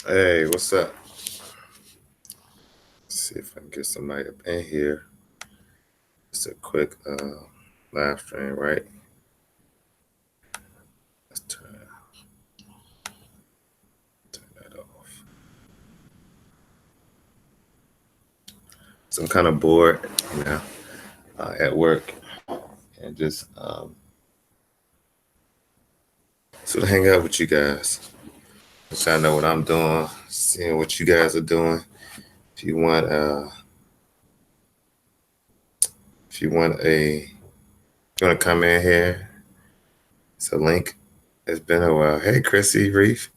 Hey, what's up? Let's see if I can get somebody up in here. Just a quick live stream, right? Let's turn that off. So I'm kind of bored, you know, at work, and just so to hang out with you guys. Just I know what I'm doing, seeing what you guys are doing. If you want, if you want a, if you want to come in here, it's a link. It's been a while. Hey, Chrissy, Reef.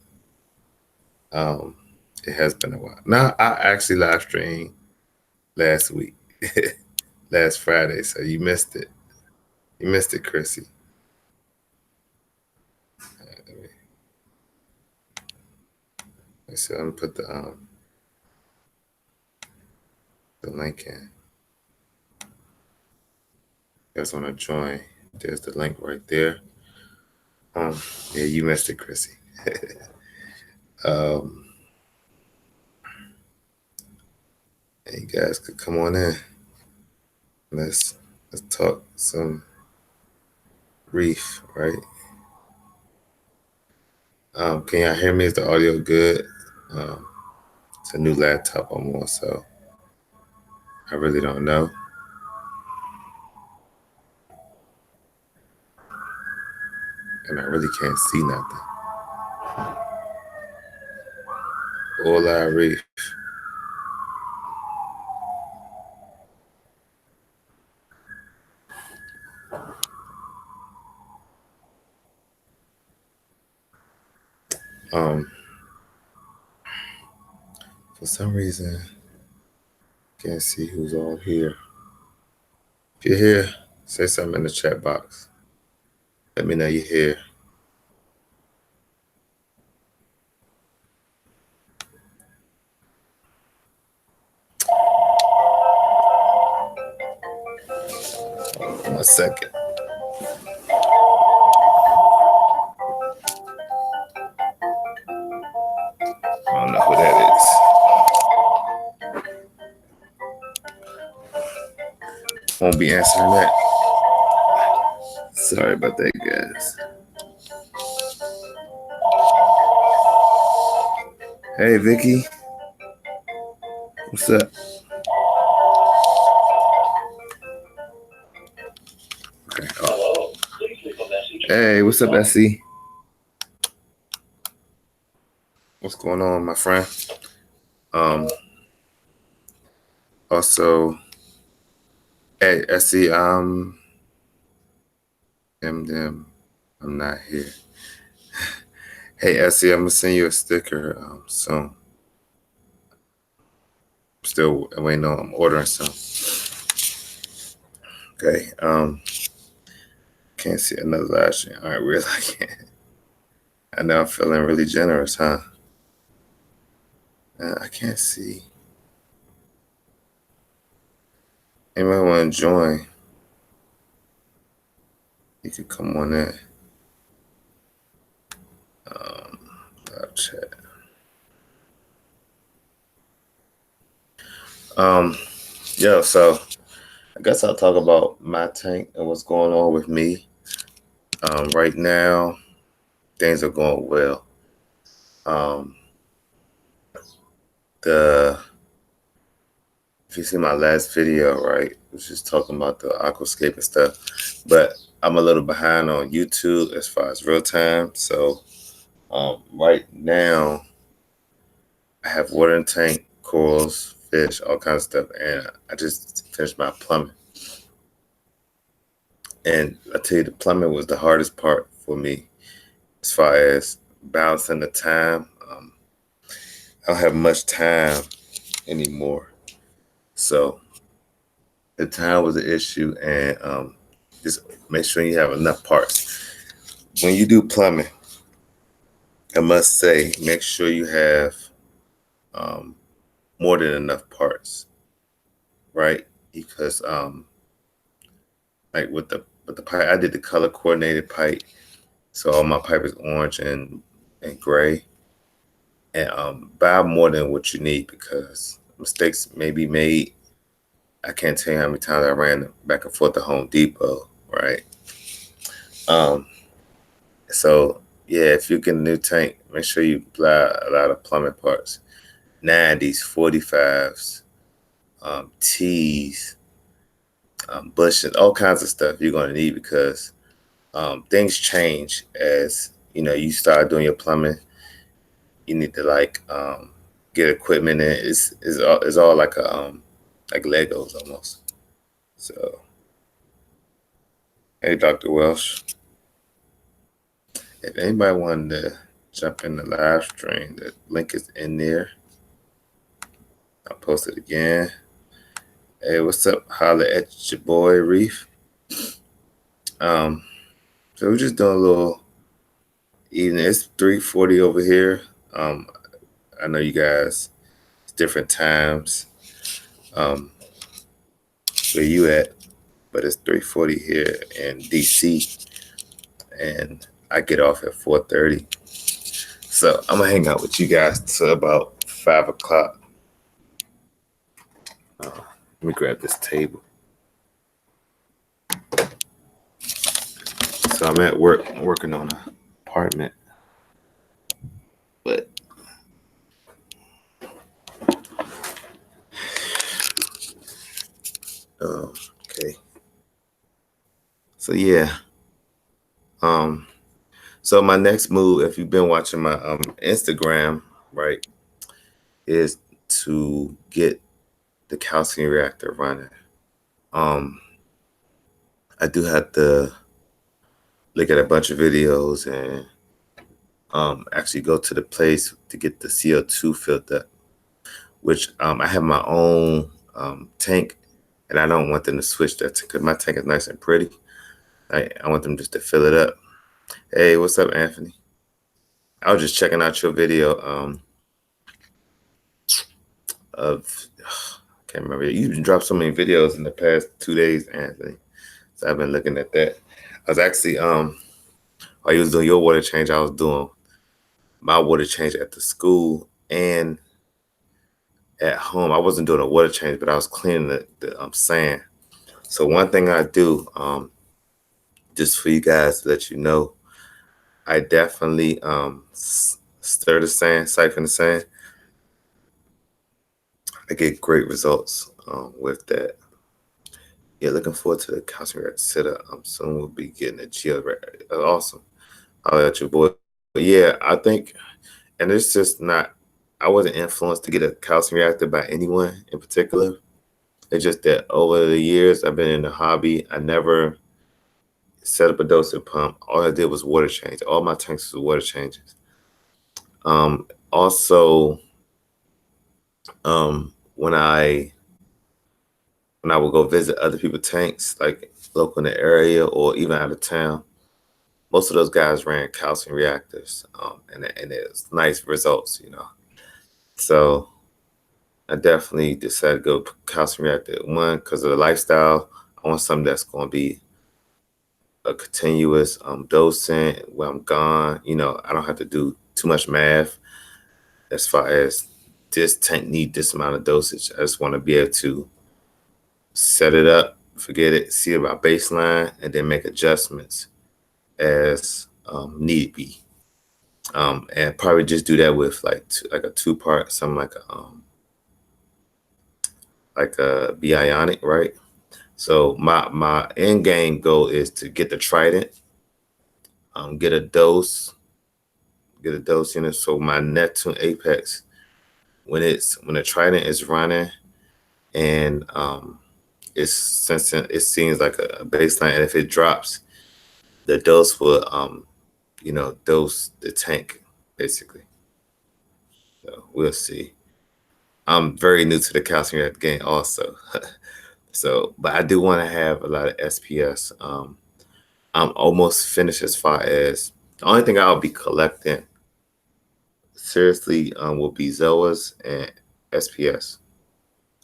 Um, it has been a while. No, I actually live streamed last week, last Friday. So you missed it. You missed it, Chrissy. Let me put the link in. You guys want to join? There's the link right there. Yeah, you missed it, Chrissy. um, and you guys could come on in. Let's talk some Reef, right? Can y'all hear me? Is the audio good? It's a new laptop I'm on, so I really don't know. And I really can't see nothing. Hola, Reef. Um, for some reason, can't see who's all here. If you're here, say something in the chat box. Let me know you're here. One second. I don't know who that is. Won't be answering that. Sorry about that, guys. Hey, Vicky. What's up? Okay. Oh. Hey, what's up, Essie? What's going on, my friend? Also, hey, Essie, I'm not here. Hey, Essie, I'm gonna send you a sticker soon. Still waiting on. I'm ordering some. Okay. Can't see another live stream. All right, really, I can't. I know I'm feeling really generous, huh? I can't see. Anybody want to join? You can come on in. Live chat. Yeah, so I guess I'll talk about my tank and what's going on with me. Right now, things are going well. If you see my last video, right, it was just talking about the aquascape and stuff, but I'm a little behind on YouTube as far as real time. So right now, I have watering tank, corals, fish, all kinds of stuff, and I just finished my plumbing. And I tell you, the plumbing was the hardest part for me as far as balancing the time. I don't have much time anymore. So the time was an issue, and just make sure you have enough parts. When you do plumbing, I must say, make sure you have more than enough parts, right? Because like with the pipe, I did the color coordinated pipe, so all my pipe is orange and gray. and buy more than what you need because mistakes may be made. I can't tell you how many times I ran back and forth to Home Depot, right? So yeah, if you get a new tank, make sure you buy a lot of plumbing parts, 90s, 45s, T's, bushings, all kinds of stuff you're gonna need because things change as you start doing your plumbing. You need to get equipment in. It's all like Legos almost. So hey, Dr. Welsh, if anybody wanted to jump in the live stream, the link is in there. I'll post it again. Hey, what's up? Holla at your boy Reef. So we're just doing a little evening. It's 3:40 over here. I know you guys, it's different times. Where you at? But it's 3:40 here in DC, and I get off at 4:30. So I'm gonna hang out with you guys till about 5 o'clock. Let me grab this table. So I'm at work, working on an apartment, but okay. So yeah. So my next move, if you've been watching my Instagram, right, is to get the calcium reactor running. I do have to look at a bunch of videos and actually go to the place to get the CO2 filled up, which I have my own tank, and I don't want them to switch that because my tank is nice and pretty. I want them just to fill it up. Hey, what's up, Anthony? I was just checking out your video of I can't remember. You dropped so many videos in the past 2 days, Anthony. So I've been looking at that. I was actually while you was doing your water change, I was doing my water change at the school and at home. I wasn't doing a water change, but I was cleaning the sand. So one thing I do, just for you guys to let you know, I definitely stir the sand, siphon the sand. I get great results with that. Yeah, looking forward to the calcium reactor setup. Soon we'll be getting a geo. Awesome. I'll let your boy. But yeah, I think, and it's just not. I wasn't influenced to get a calcium reactor by anyone in particular. It's just that over the years I've been in the hobby, I never set up a dosing pump. All I did was water change. All my tanks was water changes. Also, when I would go visit other people's tanks, like local in the area or even out of town, most of those guys ran calcium reactors, and it was nice results, So I definitely decided to go calcium reactor. One, because of the lifestyle. I want something that's going to be a continuous dosing where I'm gone. I don't have to do too much math as far as this tank need this amount of dosage. I just want to be able to set it up, forget it, see about baseline, and then make adjustments as need be. And probably just do that with like a 2-part, something like a bionic, right? So my end game goal is to get the Trident, get a dose, So my Neptune Apex, when the Trident is running and it's sensing, it seems like a baseline, and if it drops, the dose will dose the tank basically. So we'll see. I'm very new to the calcium reactor game also. So, but I do want to have a lot of SPS. I'm almost finished as far as the only thing I'll be collecting seriously will be Zoas and SPS.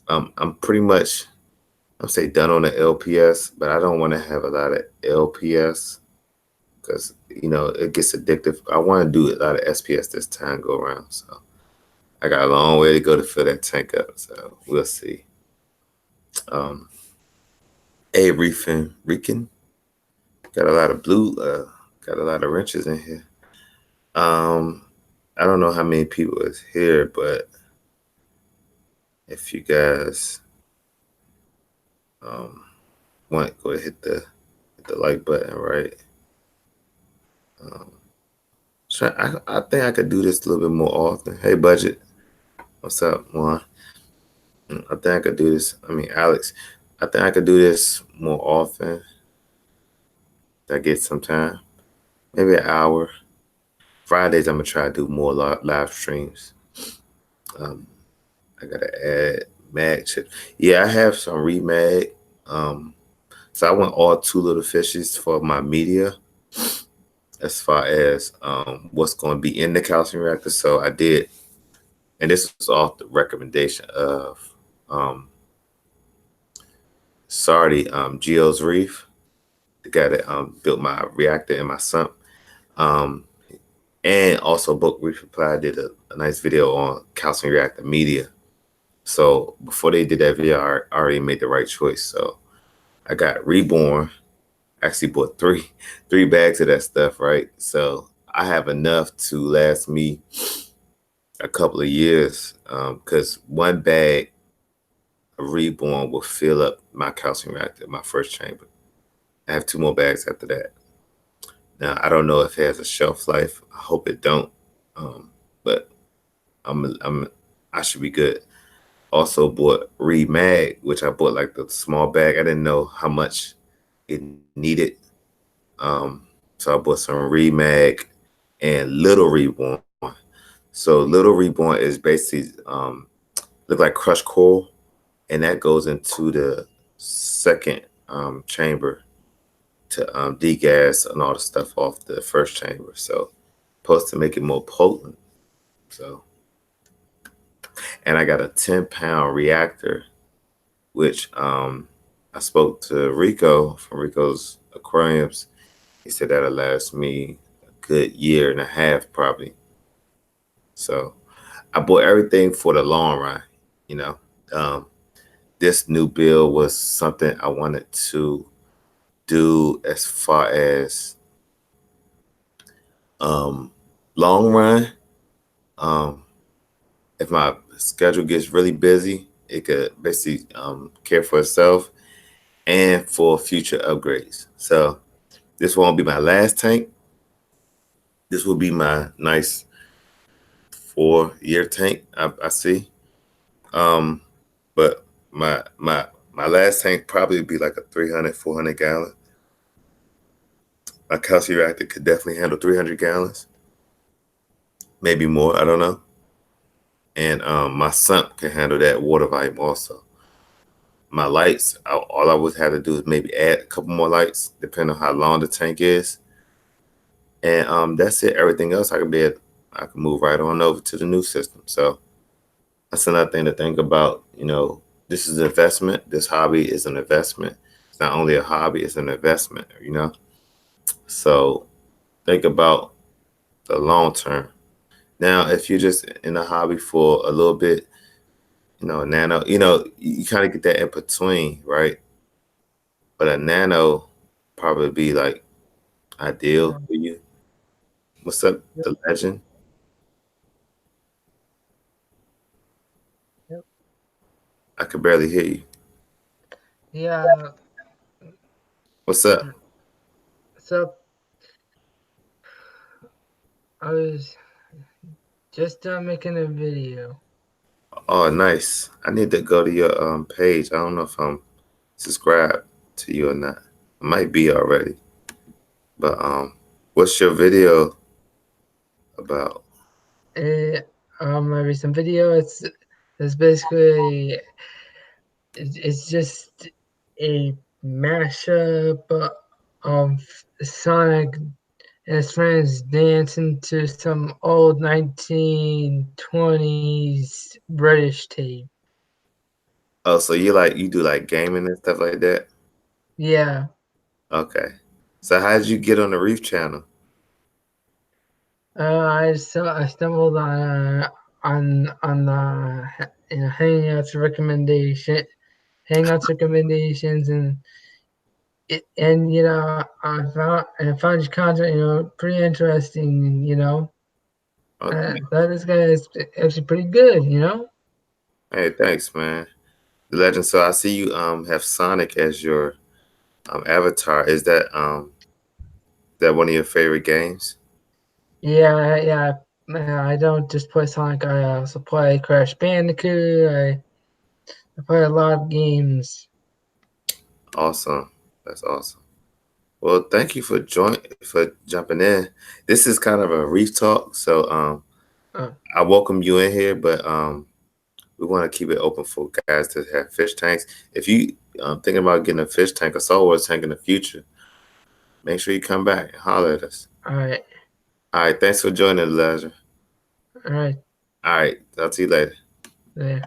I'm pretty much, I'm say done on the LPS, but I don't want to have a lot of LPS because it gets addictive. I want to do a lot of SPS this time go around. So I got a long way to go to fill that tank up, so we'll see. Um, hey, Reefing, Rican, got a lot of blue, got a lot of wrenches in here. Um, I don't know how many people is here, but if you guys um want, go ahead hit the like button, right? Um, I think I could do this a little bit more often. Hey, budget, what's up, Juan? I think I could do this. I mean, Alex, I think I could do this more often. If I get some time, maybe an hour. Fridays, I'm gonna try to do more live streams. Um, I gotta add mag chip. Yeah, I have some remag. Um, so I want all two little fishes for my media as far as what's going to be in the calcium reactor. So I did, and this was off the recommendation of Sardi, Geo's Reef, the guy that built my reactor in my sump. Um, and also Book Reef Reply did a nice video on calcium reactor media. So before they did that video, I already made the right choice. So I got Reborn. Actually bought three bags of that stuff, right? So I have enough to last me a couple of years. Because one bag of Reborn will fill up my calcium reactor, my first chamber. I have two more bags after that. Now I don't know if it has a shelf life. I hope it don't. But I should be good. Also bought Remag, which I bought like the small bag. I didn't know how much it needed. So I bought some Remag and Little Reborn. So Little Reborn is basically look like crushed coral, and that goes into the second chamber to degas and all the stuff off the first chamber. So supposed to make it more potent. So, and I got a 10-pound reactor, which I spoke to Rico from Rico's Aquariums. He said that'll last me a good year and a half probably. So I bought everything for the long run, you know. Um, this new build was something I wanted to do as far as long run. Um, if my schedule gets really busy, it could basically care for itself and for future upgrades. So this won't be my last tank. This will be my nice 4-year tank. I see. Um, but my last tank probably would be like a 300, 400 gallon. My calcium reactor could definitely handle 300 gallons, maybe more. I don't know. And my sump can handle that water volume also. My lights, all I would have to do is maybe add a couple more lights, depending on how long the tank is. And that's it. Everything else I can move right on over to the new system. So that's another thing to think about. You know, this is an investment. This hobby is an investment. It's not only a hobby, it's an investment, you know? So think about the long term. Now, if you're just in a hobby for a little bit, you know, a nano, you kind of get that in between, right? But a nano probably be like ideal Um, for you. What's up, yep, the legend? yep. I could barely hear you. Yeah. What's up? So I was just making a video. Oh, nice. I need to go to your page. I don't know if I'm subscribed to you or not. I might be already. But what's your video about? Uh, my recent video. It's basically it's just a mashup of Sonic and his friends dancing to some old 1920s British tape. Oh, so you do like gaming and stuff like that? Yeah. Okay. So how did you get on the Reef channel? I stumbled on the Hangouts recommendations, and I found your content pretty interesting. Okay. That this guy is actually pretty good. Hey, thanks, man. The legend. So I see you have Sonic as your avatar. Is that one of your favorite games? Yeah, yeah. I don't just play Sonic. I also play Crash Bandicoot. I play a lot of games. Awesome. That's awesome. Well, thank you for jumping in. This is kind of a reef talk, so Oh, I welcome you in here, but we want to keep it open for guys to have fish tanks. If you thinking about getting a fish tank, a saltwater tank in the future, make sure you come back and holler at us. all right, All right, thanks for joining, Elijah. all right, All right, talk to you later. there.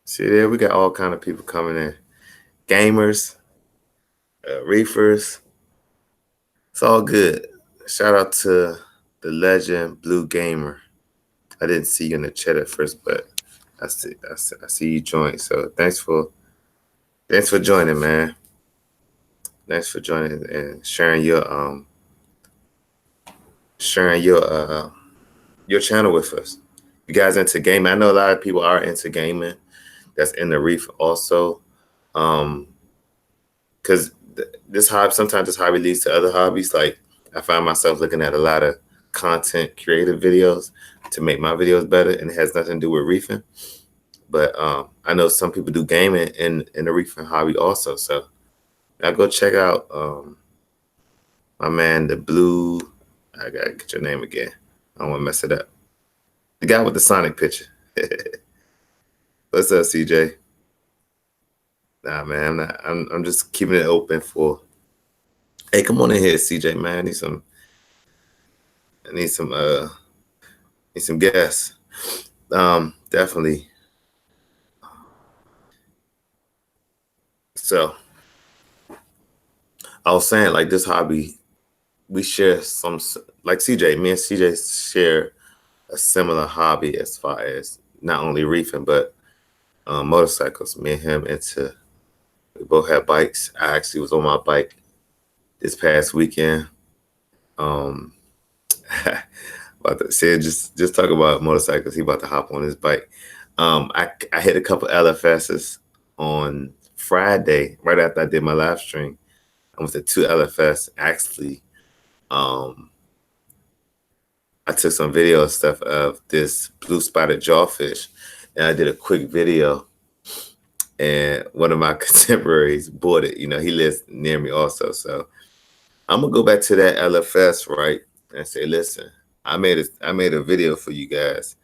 See there, we got all kind of people coming in, gamers, reefers. It's all good. Shout out to the legend Blue Gamer. I didn't see you in the chat at first, but I see you joined. So thanks for joining, man. Thanks for joining and sharing your channel with us. You guys into gaming? I know a lot of people are into gaming. That's in the reef also. Um, because this hobby sometimes this hobby leads to other hobbies. Like I find myself looking at a lot of content creative videos to make my videos better, and it has nothing to do with reefing. But I know some people do gaming in the reefing hobby also. So I go check out my man, the blue. I gotta get your name again. I don't want to mess it up. The guy with the Sonic picture. What's up, CJ? Nah, man, I'm not. I'm just keeping it open for. Hey, come on in here, CJ. Man, I need some guests. Definitely. So I was saying, like this hobby, we share like CJ. Me and CJ share a similar hobby as far as not only reefing but motorcycles. Me and him into we both have bikes. I actually was on my bike this past weekend. Um, about to say just talk about motorcycles. He about to hop on his bike. I hit a couple LFSs on Friday right after I did my live stream. I went to two LFS. Actually, um, I took some video and stuff of this blue spotted jawfish, and I did a quick video. And one of my contemporaries bought it. You know, he lives near me also, so I'm gonna go back to that LFS right and say, listen, I made a video for you guys.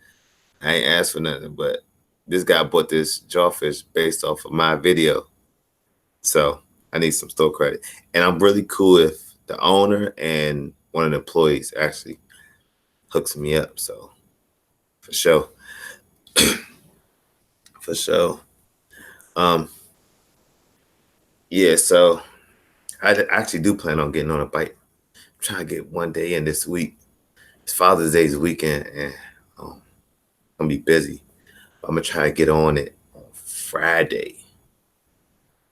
I ain't asked for nothing, but this guy bought this jawfish based off of my video. So I need some store credit. And I'm really cool if the owner and one of the employees actually hooks me up. So for sure. For sure. Um, yeah, so actually do plan on getting on a bike. I'm trying to get one day in this week. It's Father's Day's weekend and um, I'm gonna be busy. I'm gonna try to get on it on Friday.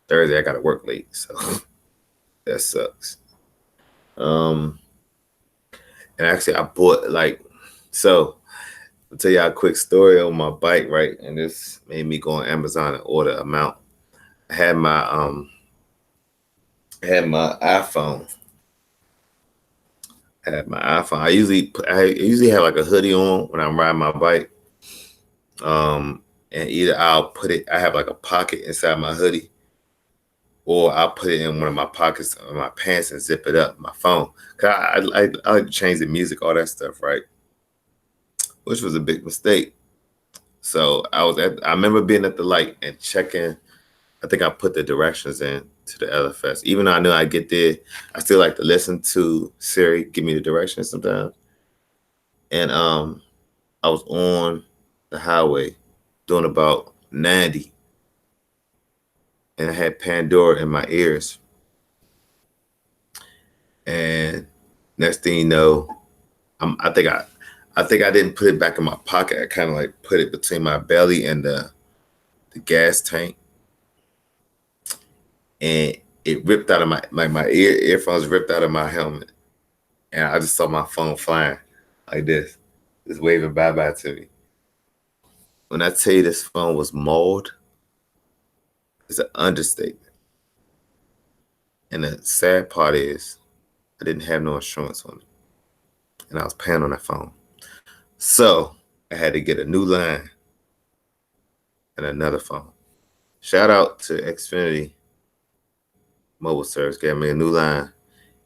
Thursday I gotta work late, so that sucks. Um, and actually I bought so I'll tell y'all a quick story on my bike, right? And this made me go on Amazon and order a mount. I had my iPhone. I had my iPhone. I usually have like a hoodie on when I'm riding my bike. And either I'll put it. I have like a pocket inside my hoodie, or I'll put it in one of my pockets of my pants and zip it up. My phone, cause I like to change the music, all that stuff, right? Which was a big mistake. So I remember being at the light and checking. I think I put the directions in to the LFS. Even though I knew I'd get there, I still like to listen to Siri give me the directions sometimes. And I was on the highway doing about 90, and I had Pandora in my ears. And next thing you know, I think I think I didn't put it back in my pocket. I kind of like put it between my belly and the gas tank, and it ripped out of my earphones ripped out of my helmet, and I just saw my phone flying like this, just waving bye bye to me. When I tell you this phone was mauled, it's an understatement. And the sad part is, I didn't have no insurance on it, and I was paying on that phone. So I had to get a new line and another phone. Shout out to Xfinity mobile service, gave me a new line,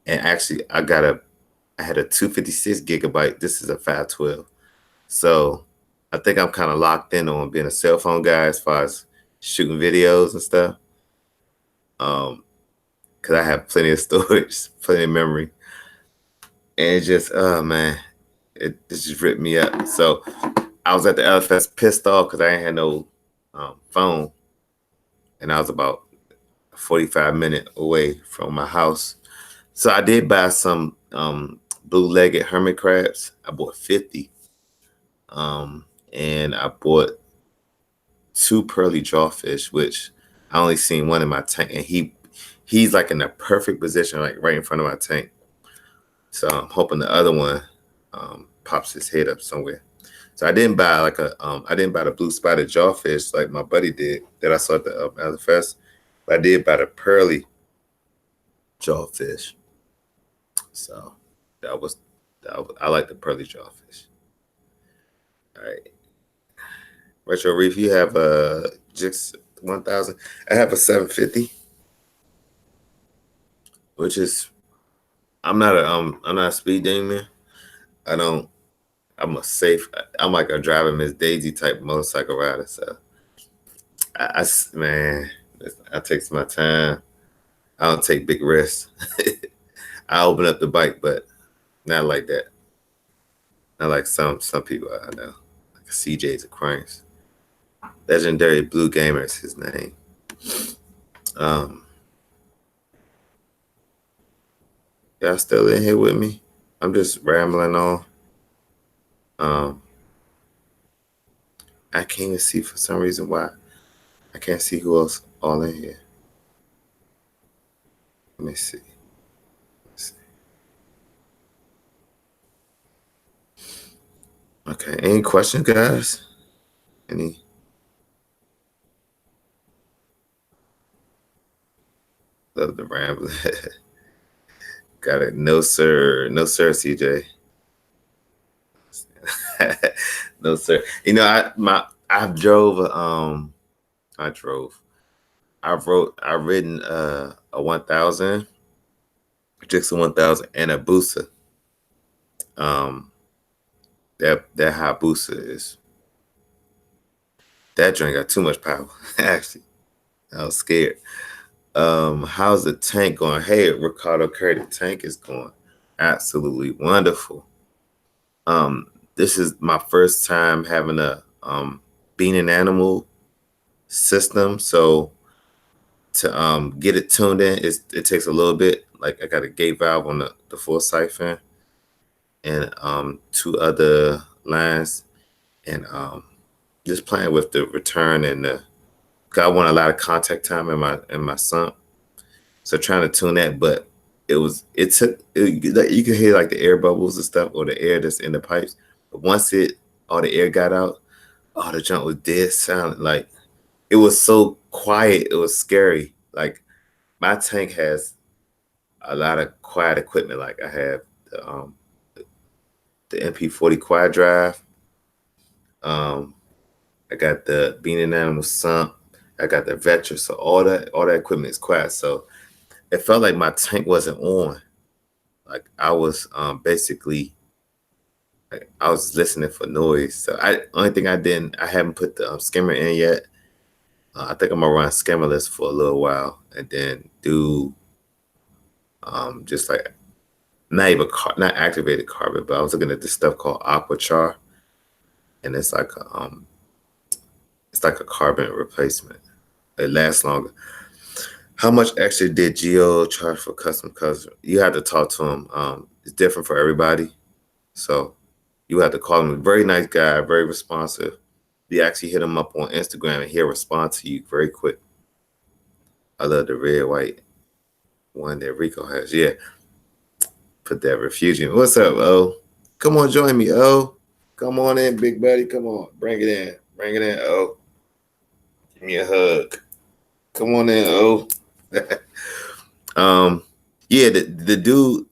and actually I had a 256 gigabyte. This is a 512. So I think I'm kind of locked in on being a cell phone guy as far as shooting videos and stuff. Because I have plenty of storage, plenty of memory, and it just, oh man, it just ripped me up. So I was at the LFS pissed off because I ain't had no phone, and I was about 45-minute away from my house. So I did buy some blue-legged hermit crabs. I bought 50. And I bought 2 pearly jawfish, which I only seen one in my tank, and he's like in the perfect position, like right in front of my tank. So I'm hoping the other one pops his head up somewhere. So I didn't buy I didn't buy the blue spotted jawfish like my buddy did that I saw at the LFS, but I did buy the pearly jawfish. So I like the pearly jawfish. All right. Retro Reef, you have a Jix 1000. I have a 750, which is I'm not a speed demon. I don't. I'm a safe. I'm like a driving Miss Daisy type motorcycle rider. So man, I take my time. I don't take big risks. I open up the bike, but not like that. Not like some people I know, like CJ's Aquarius. Legendary Blue Gamer is his name. Y'all still in here with me? I'm just rambling on. I can't even see for some reason why. I can't see who else all in here. Let me see. Okay, any questions, guys? Any? Love the rambling. Got it. No, sir. No, sir, CJ. No, sir. You know, I've ridden a 1000, Jackson 1000, and a Busa. That Hayabusa that joint got too much power. Actually, I was scared. How's the tank going? Hey, Ricardo Curry, the tank is going absolutely wonderful. This is my first time having a being an animal system, so to get it tuned in, it takes a little bit. Like I got a gate valve on the full siphon and 2 other lines, and just playing with the return and cause I want a lot of contact time in my sump, so trying to tune that, but it took you can hear like the air bubbles and stuff or the air that's in the pipes, but once all the air got out, the junk was dead silent. Like it was so quiet, it was scary. Like my tank has a lot of quiet equipment. Like I have the MP40 quad drive. I got the Bean and Animal sump. I got the Vetra. So all that equipment is quiet. So it felt like my tank wasn't on. Like I was basically, like, I was listening for noise. So only thing I haven't put the skimmer in yet. I think I'm gonna run skimmerless for a little while and then do just like not activated carbon, but I was looking at this stuff called Aquachar, and it's like a carbon replacement. It lasts longer. How much extra did Geo charge for custom? Because you have to talk to him. It's different for everybody. So You have to call him. A very nice guy, very responsive. You actually hit him up on Instagram and he'll respond to you very quick. I love the red white one that Rico has. Yeah, put that refugium. What's up, O? Come on, join me, O. Come on in, big buddy. Come on, bring it in. Bring it in, O. Give me a hug. Come on in, O. um, yeah, the dude,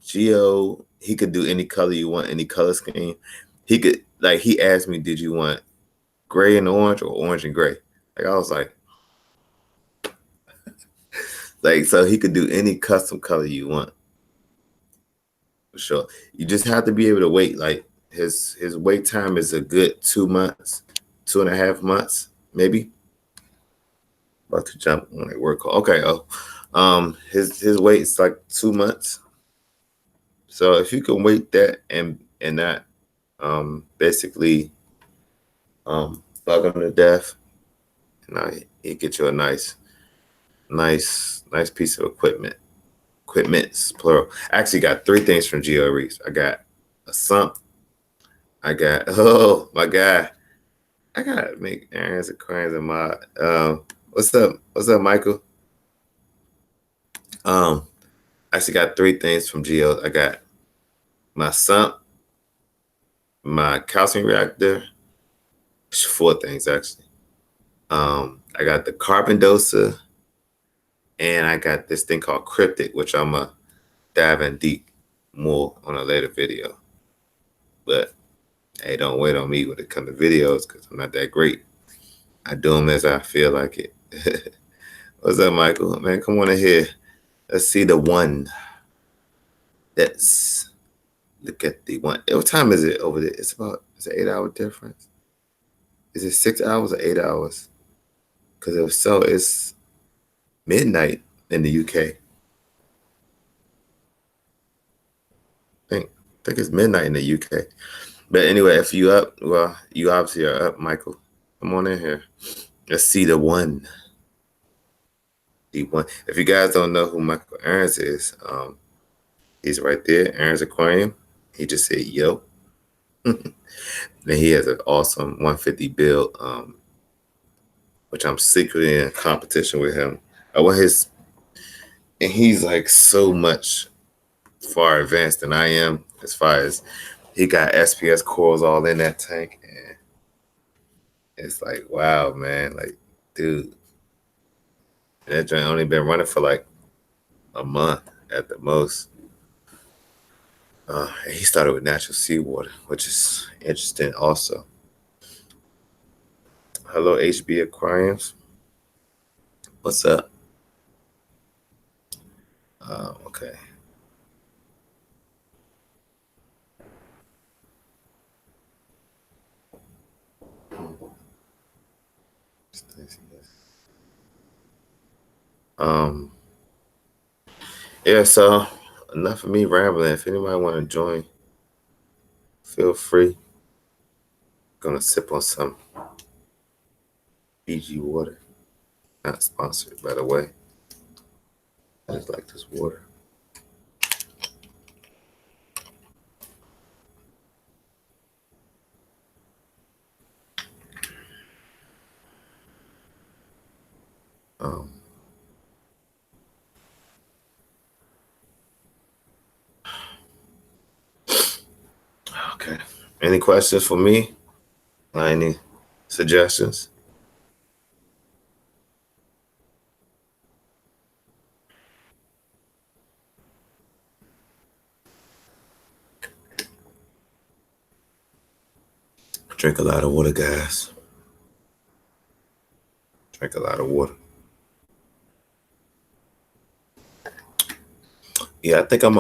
Geo, he could do any color you want, any color scheme. He could like he asked me, did you want gray and orange or orange and gray? Like I was like so he could do any custom color you want. For sure. You just have to be able to wait. Like his wait time is a good 2 months, 2.5 months, maybe. About to jump on a work call. Okay. Oh, his wait is like 2 months. So if you can wait that and not basically bug him to death, he get you a nice piece of equipment. Equipments plural. I actually got 3 things from Geo Reef. I got a sump. I got oh my god. I gotta make Aaron's Aquarius a mod. What's up? What's up, Michael? I actually got 3 things from Geo. I got my sump, my calcium reactor, 4 things actually. I got the carbon doser, and I got this thing called cryptic, which I'm gonna dive in deep more on a later video. But hey, don't wait on me when it comes to videos because I'm not that great. I do them as I feel like it. What's up, Michael? Man, come on in here. Let's see the one. Let's look at the one. What time is it over there? It's an 8-hour difference. Is it 6 hours or 8 hours? Because if so, it's midnight in the UK. I think it's midnight in the UK. But anyway, if you up, well, you obviously are up, Michael. Come on in here. Let's see the one. The one. If you guys don't know who Michael Aarons is, he's right there, Aaron's Aquarium. He just said, yo. And he has an awesome 150 build, which I'm secretly in competition with him. I want his, and he's like so much far advanced than I am as far as he got SPS cores all in that tank. And it's like, wow, man. Like, dude, that joint only been running for like a month at the most. And he started with natural seawater, which is interesting also. Hello, HB Aquariums. What's up? Okay. Yeah, so enough of me rambling. If anybody want to join, feel free. Gonna sip on some Fiji water. Not sponsored, by the way. I just like this water. Okay. Any questions for me? Any suggestions? Drink a lot of water, guys. Drink a lot of water. Yeah, I think I'm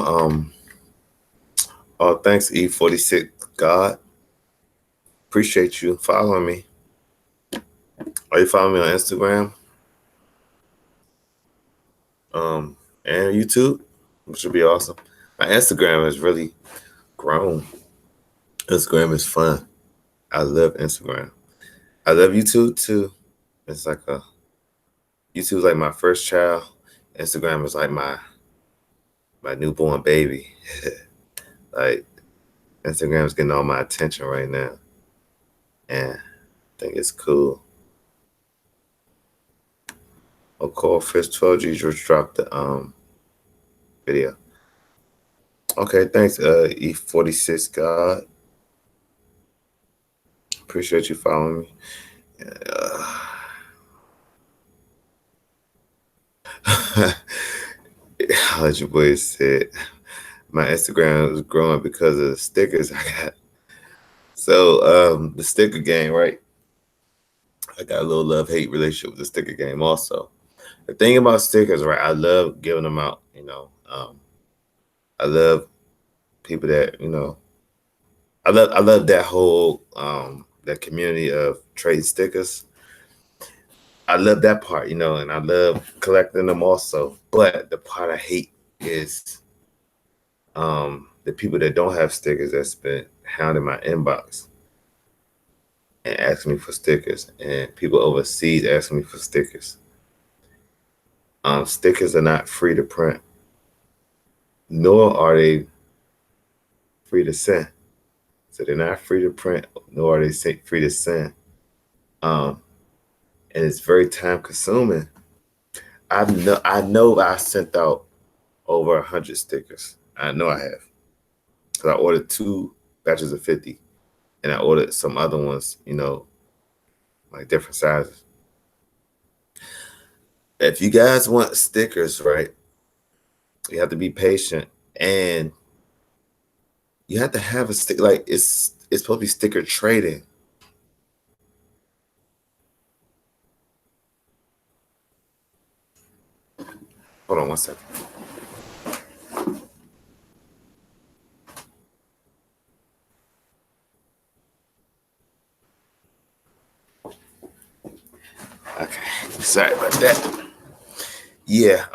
oh, thanks E46 God. Appreciate you following me. Are you following me on Instagram? And YouTube, which would be awesome. My Instagram has really grown. Instagram is fun. I love Instagram. I love YouTube too. It's like YouTube's like my first child. Instagram is like my newborn baby. Like Instagram's getting all my attention right now, and I think it's cool. Oh, cool. Fish 12G just dropped the video. Okay, thanks, E46 God. Appreciate you following me. As your boy said, my Instagram was growing because of the stickers I got. So the sticker game, right? I got a little love-hate relationship with the sticker game also. The thing about stickers, right? I love giving them out, I love people that, I love that whole that community of trade stickers. I love that part, and I love collecting them also. But the part I hate is the people that don't have stickers that's been hounding my inbox and asking me for stickers, and people overseas asking me for stickers. Stickers are not free to print, nor are they free to send. So they're not free to print, nor are they free to send. And it's very time consuming. I know I sent out over 100 stickers. I know I have. Because I ordered 2 batches of 50, and I ordered some other ones, like different sizes. If you guys want stickers, right, you have to be patient, and you have to have a stick. Like it's supposed to be sticker trading. Hold on one second. Okay, sorry about that. Yeah,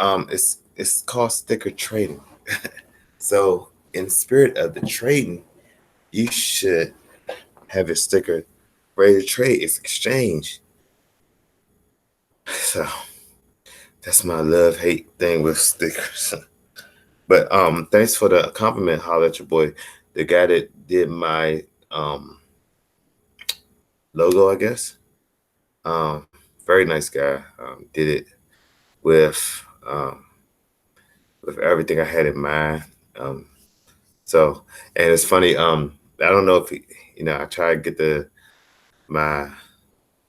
it's called sticker trading. So in spirit of the trading, you should have a sticker ready to trade. It's exchange. So that's my love hate thing with stickers. But thanks for the compliment. Holler at your boy. The guy that did my logo, I guess. Very nice guy. Did it with with everything I had in mind. So, and it's funny. I don't know if I try to get my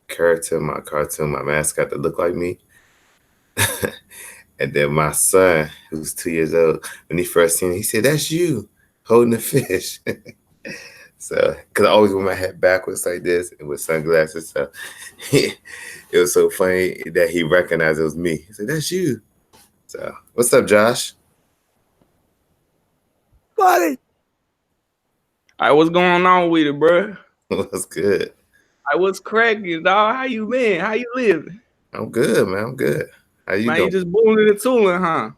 character, my cartoon, my mascot to look like me. And then my son, who's 2 years old, when he first seen it, he said, "That's you holding the fish." So, because I always wear my hat backwards like this and with sunglasses. So, it was so funny that he recognized it was me. He said, "That's you." So, what's up, Josh? Buddy. All right, what's going on with it, bro? What's good? I was cracking, dog. How you been? How you living? I'm good, man. I'm good. How you Man, doing? you just booling and tooling, huh?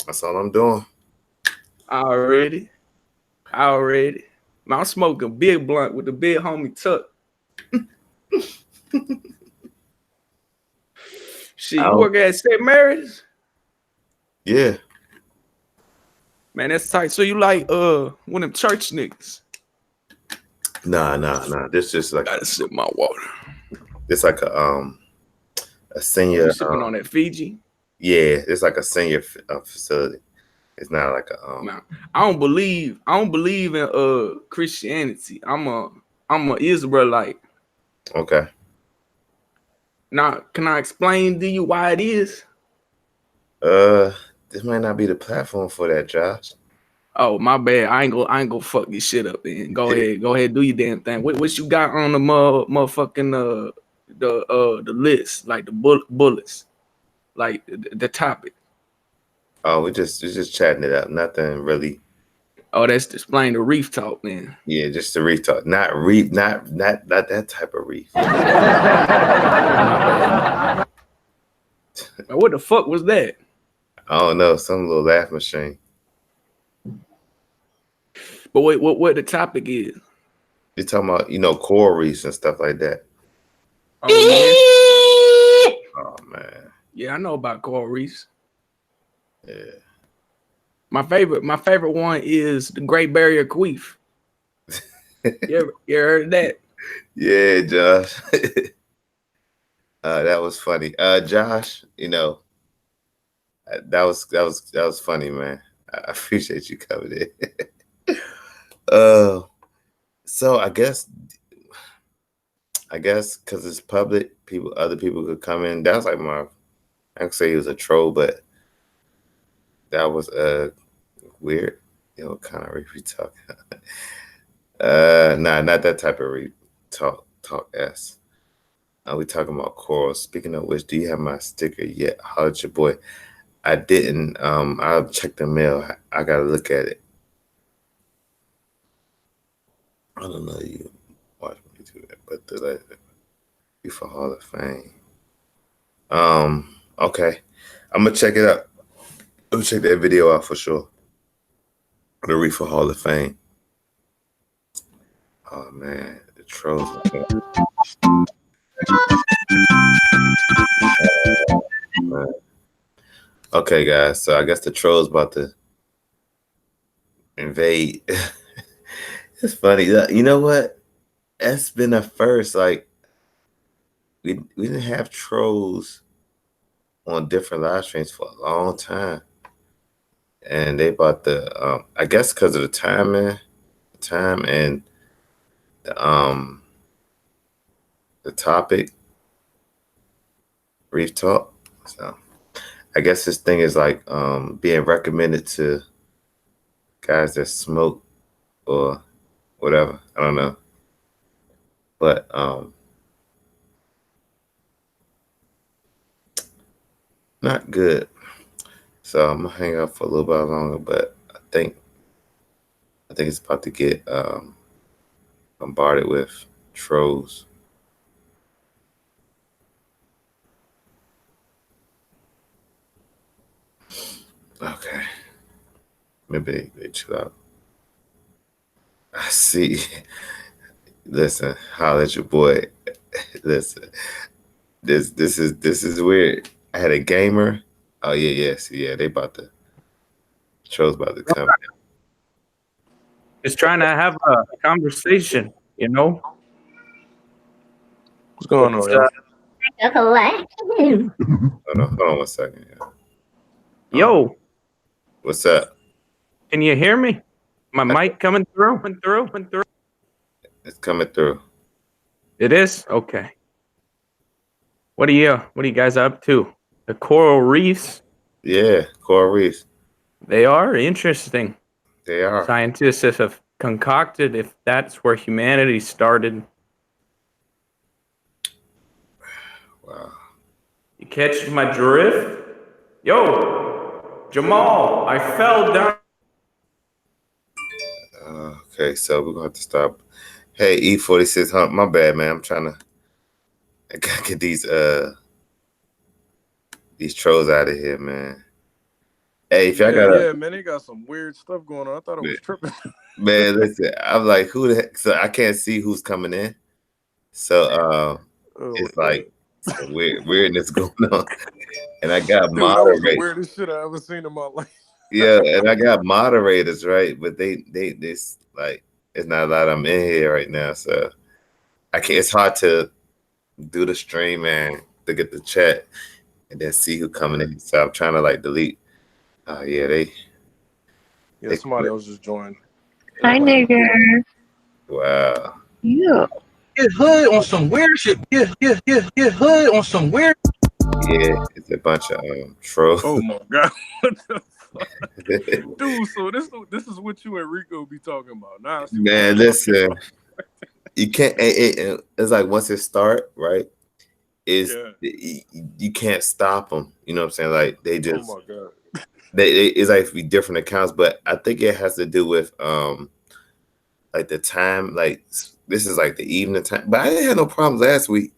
That's all I'm doing. Already. Man, I'm smoking big blunt with the big homie Tuck. Shit, you work at St. Mary's? Yeah. Man, that's tight. So you like one of them church niggas? Nah. This just like Gotta sip my water. It's like a senior. You sipping on that Fiji? Yeah, it's like a senior facility. It's not like a Man, I don't believe in Christianity. I'm a Israelite. Okay. Now, can I explain to you why it is? This might not be the platform for that, Josh. Oh, my bad. I ain't gonna fuck this shit up. Then go ahead, do your damn thing. What you got on the motherfucking the list, like the bullets, like the topic? Oh, we're just chatting it up. Nothing really. Oh, that's displaying the Reef talk, then. Yeah, just the reef talk. Not reef. Not that type of reef. What the fuck was that? I don't know. Some little laugh machine. But wait, what the topic is? You're talking about coral reefs and stuff like that. Oh, Oh man. Yeah, I know about coral reefs. Yeah. My favorite one is the Great Barrier Reef. You heard that? Yeah, Josh. That was funny. Josh, that was funny, man. I appreciate you coming in. uh, so I guess because it's public, other people could come in. That was like I could say he was a troll, but that was weird. What kind of reef we talking? Nah, not that type of reef. Talk s. We talking about corals. Speaking of which, do you have my sticker yet? Holla at your boy. I didn't. I'll check the mail. I gotta look at it. I don't know you watch me do that, but the Reef Hall of Fame. Okay. I'm gonna check it out. I'm gonna check that video out for sure. The Reef Hall of Fame. Oh man, the trolls. Okay, guys. So I guess the trolls about to invade. It's funny. You know what? That's been a first. Like we didn't have trolls on different live streams for a long time, and they bought I guess because of the time, man, and the topic, Reef Talk. So I guess this thing is like being recommended to guys that smoke or whatever. I don't know, but not good. So I'm gonna hang out for a little bit longer, but I think it's about to get bombarded with trolls. Okay, maybe they chill out. I see. Listen, holla at your boy. Listen, this is weird. I had a gamer. Oh yeah. They about to trolls about to come. Just trying to have a conversation, you know. What's going on, y'all? Hold on 1 second. Yeah. Yo, What's up? can you hear me? My mic coming through? It's coming through. It is? Okay. What are you guys up to? The coral reefs? Yeah, coral reefs. They are interesting. They are. Scientists have concocted if that's where humanity started. Wow. You catch my drift? Yo, Jamal, I fell down. Okay, so we're gonna have to stop. Hey, E46, huh? My bad, man. I gotta get these trolls out of here, man. Hey, if y'all Yeah, man, they got some weird stuff going on. I thought it was tripping. Man, listen, I'm like, who the heck? So I can't see who's coming in. So it's like some weirdness going on. And I got Dude, that was the moderators. weirdest shit I ever seen in my life. Yeah, and I got moderators, right? But they like it's not a lot of them in here right now. So I can't, it's hard to do the stream, man, to get the chat and then see who coming in. So I'm trying to like delete. Yeah, Somebody else just joined. Hi, nigger. Wow. Yeah. Get hood on some weird shit. Get hood on some weird. Yeah, it's a bunch of trolls. Oh my god. What the fuck? Dude, so this is what you and Rico be talking about. Nah, Man, listen. You can't. It's like once it start, right? You can't stop them. You know what I'm saying? Like they just. Oh my god. It's like different accounts, but I think it has to do with like the time. Like this is like the evening time, but I didn't have no problems last week.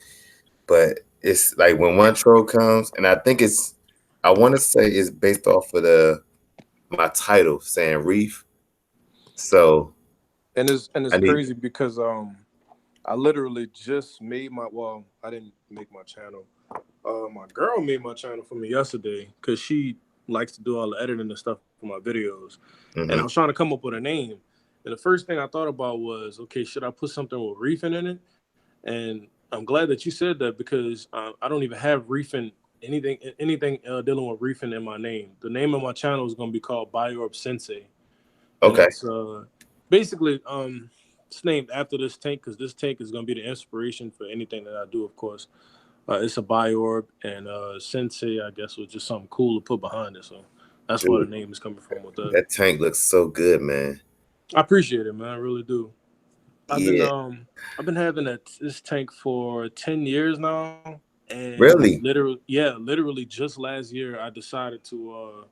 But it's like when one troll comes, and I think I want to say it's based off of my title saying Reef. So and it's crazy because I literally just made I didn't make my channel. My girl made my channel for me yesterday because she likes to do all the editing and stuff for my videos. Mm-hmm. And I was trying to come up with a name. And the first thing I thought about was, okay, should I put something with reefing in it? And I'm glad that you said that because I don't even have reefing anything dealing with reefing in my name. The name of my channel is going to be called Biorb Sensei, and Okay. it's basically it's named after this tank because this tank is going to be the inspiration for anything that I do. Of course, it's a Biorb, and Sensei, I guess, was just something cool to put behind it. So that's where the Dude, name is coming from with that. that tank looks so good, man. I appreciate it, man. I really do. Yeah. I've been having this tank for 10 years now, and Really? literally just last year I decided to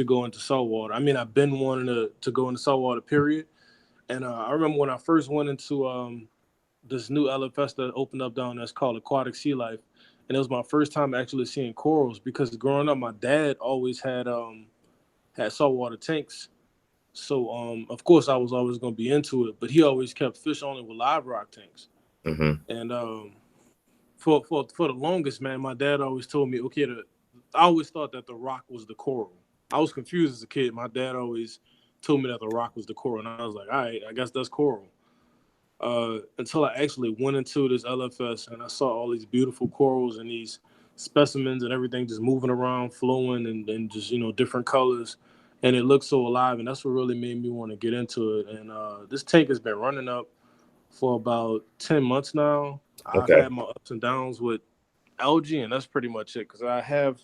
go into saltwater. I mean, I've been wanting to go into saltwater, period. And I remember when I first went into this new LFS that opened up down that's called Aquatic Sea Life, and it was my first time actually seeing corals because growing up, my dad always had saltwater tanks. So of course I was always going to be into it, but he always kept fish only with live rock tanks. Mm-hmm. And for the longest, man, my dad always told me, okay, I always thought that the rock was the coral. I was confused as a kid. My dad always told me that the rock was the coral, and I was like, all right, I guess that's coral. Until I actually went into this LFS and I saw all these beautiful corals and these specimens and everything just moving around, flowing, and just, you know, different colors. And it looked so alive, and that's what really made me want to get into it. And this tank has been running up for about 10 months now. I've Okay. had my ups and downs with algae, and that's pretty much it because I have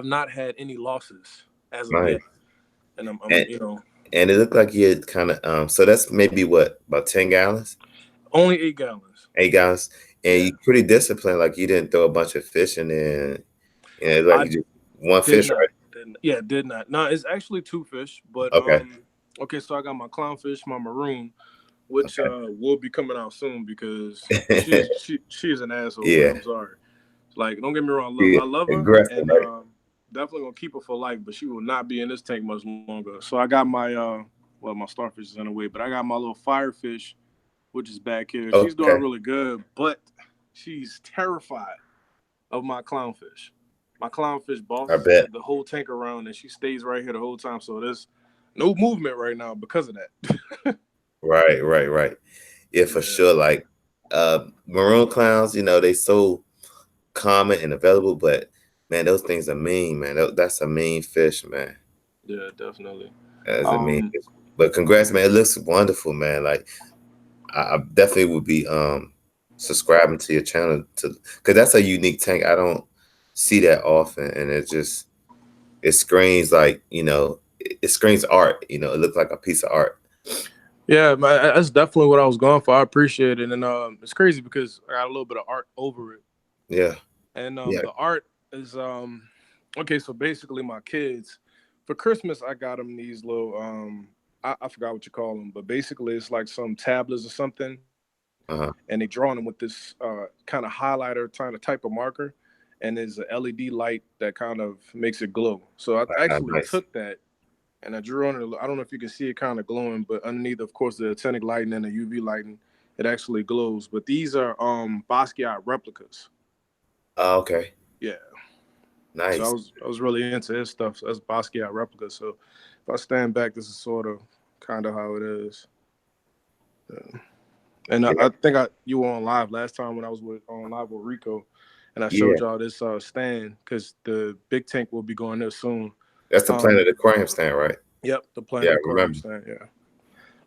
not had any losses as of Nice. yet. And I'm And, you know, and it looked like you had kind of so that's maybe what, about 10 gallons? only 8 gallons. 8 gallons. And Yeah. you pretty disciplined, like you didn't throw a bunch of fish in there. And like I you just one did fish, not. right? Did not. No, it's actually 2 fish, but Okay. okay, so I got my clownfish, my maroon, which Okay. will be coming out soon because she's an asshole, man. Yeah. I'm sorry. Like, don't get me wrong, Yeah. I love her, Aggressive, and right? definitely gonna keep her for life, but she will not be in this tank much longer. So I got my well, my starfish is in the way, but I got my little firefish, which is back here. She's doing Okay. really good, but she's terrified of my clownfish. My clownfish I boss bet. the whole tank around, and she stays right here the whole time. So there's no movement right now because of that. Right. Yeah, for Yeah. sure. Like maroon clowns, you know, they so common and available, but man, those things are mean, man. That's a mean fish, man. Yeah, definitely. That's a mean fish. But congrats, man. It looks wonderful, man. Like I definitely would be subscribing to your channel because that's a unique tank. I don't see that often, and it screams like, you know, it screams art. You know, it looks like a piece of art. Yeah, man, that's definitely what I was going for. I appreciate it, and it's crazy because I got a little bit of art over it. Yeah. And Yeah. the art is okay. So basically, my kids for Christmas, I got them these little I forgot what you call them, but basically, it's like some tablets or something. Uh-huh. And they draw them with this kind of highlighter kind of type of marker, and there's an LED light that kind of makes it glow. So I actually Nice. took that and I drew on it. I don't know if you can see it kind of glowing, but underneath, of course, the actinic lighting and the UV lighting, it actually glows. But these are Basquiat replicas. Oh, okay. Yeah. Nice. So I was really into his stuff. So that's Basquiat replicas. So if I stand back, this is sort of kind of how it is. Yeah. And Yeah. I think you were on live last time when I was on live with Rico, and I showed y'all this stand because the big tank will be going there soon. That's the Planet Aquarium stand, right? Yep, the Planet Aquarium stand. Yeah.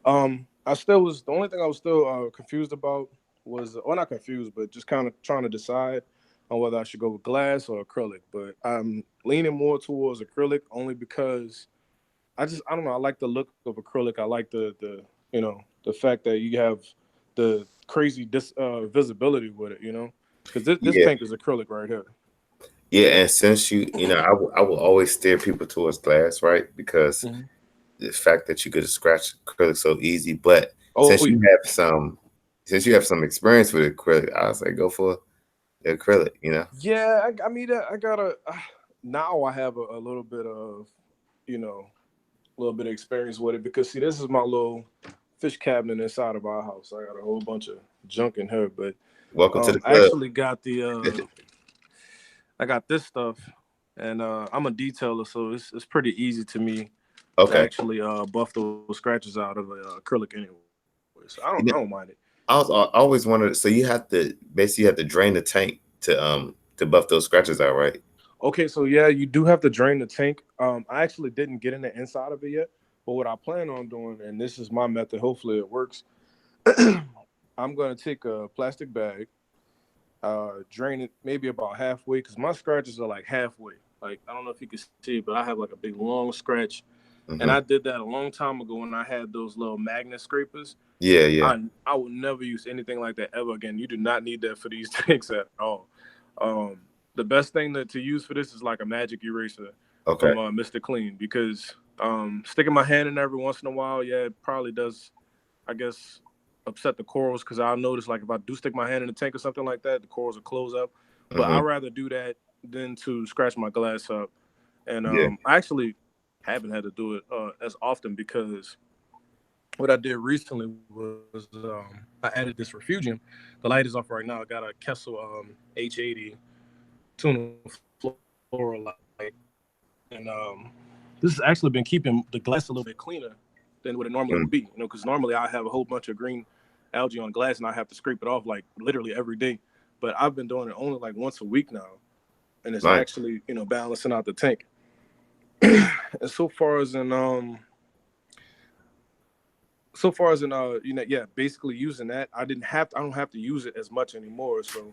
The only thing I was still confused about was, well, not confused, but just kind of trying to decide on whether I should go with glass or acrylic. But I'm leaning more towards acrylic only because I don't know. I like the look of acrylic. I like the you know, the fact that you have the crazy visibility with it, you know, because this tank is acrylic right here. Yeah, and since you know, I will always steer people towards glass, right? Because the fact that you could scratch acrylic so easy, but since you have some experience with acrylic, I would say go for the acrylic, you know. Yeah, I mean, I gotta now I have a little bit of, you know, a little bit of experience with it because see, this is my little fish cabinet inside of our house. I got a whole bunch of junk in here, but welcome to the club. I actually got I got this stuff, and I'm a detailer, so it's pretty easy to me to Okay. actually buff those scratches out of acrylic anyway. So I You know, don't mind it. I always wondered. So you have to basically drain the tank to buff those scratches out, right? Okay, so yeah, you do have to drain the tank. I actually didn't get in the inside of it yet, but what I plan on doing, and this is my method, hopefully it works. I'm gonna take a plastic bag, drain it maybe about halfway, because my scratches are like halfway. Like I don't know if you can see, but I have like a big long scratch, and Mm-hmm. I did that a long time ago when I had those little magnet scrapers. Yeah, yeah. I would never use anything like that ever again. You do not need that for these tanks at all. Um, the best thing to use for this is like a magic eraser Okay. from Mr. Clean, because sticking my hand in every once in a while, yeah, it probably does, I guess, upset the corals, because I'll notice like if I do stick my hand in the tank or something like that, the corals will close up. But I'd Mm-hmm. rather do that than to scratch my glass up. And Yeah. I actually haven't had to do it as often, because what I did recently was I added this refugium. The light is off right now. I got a Kessel H80 tuna floral light, and this has actually been keeping the glass a little bit cleaner than what it normally Mm. would be. You know, because normally I have a whole bunch of green algae on glass, and I have to scrape it off like literally every day. But I've been doing it only like once a week now, and it's Nice. actually balancing out the tank. And so far as in yeah, basically using that, I don't have to use it as much anymore. So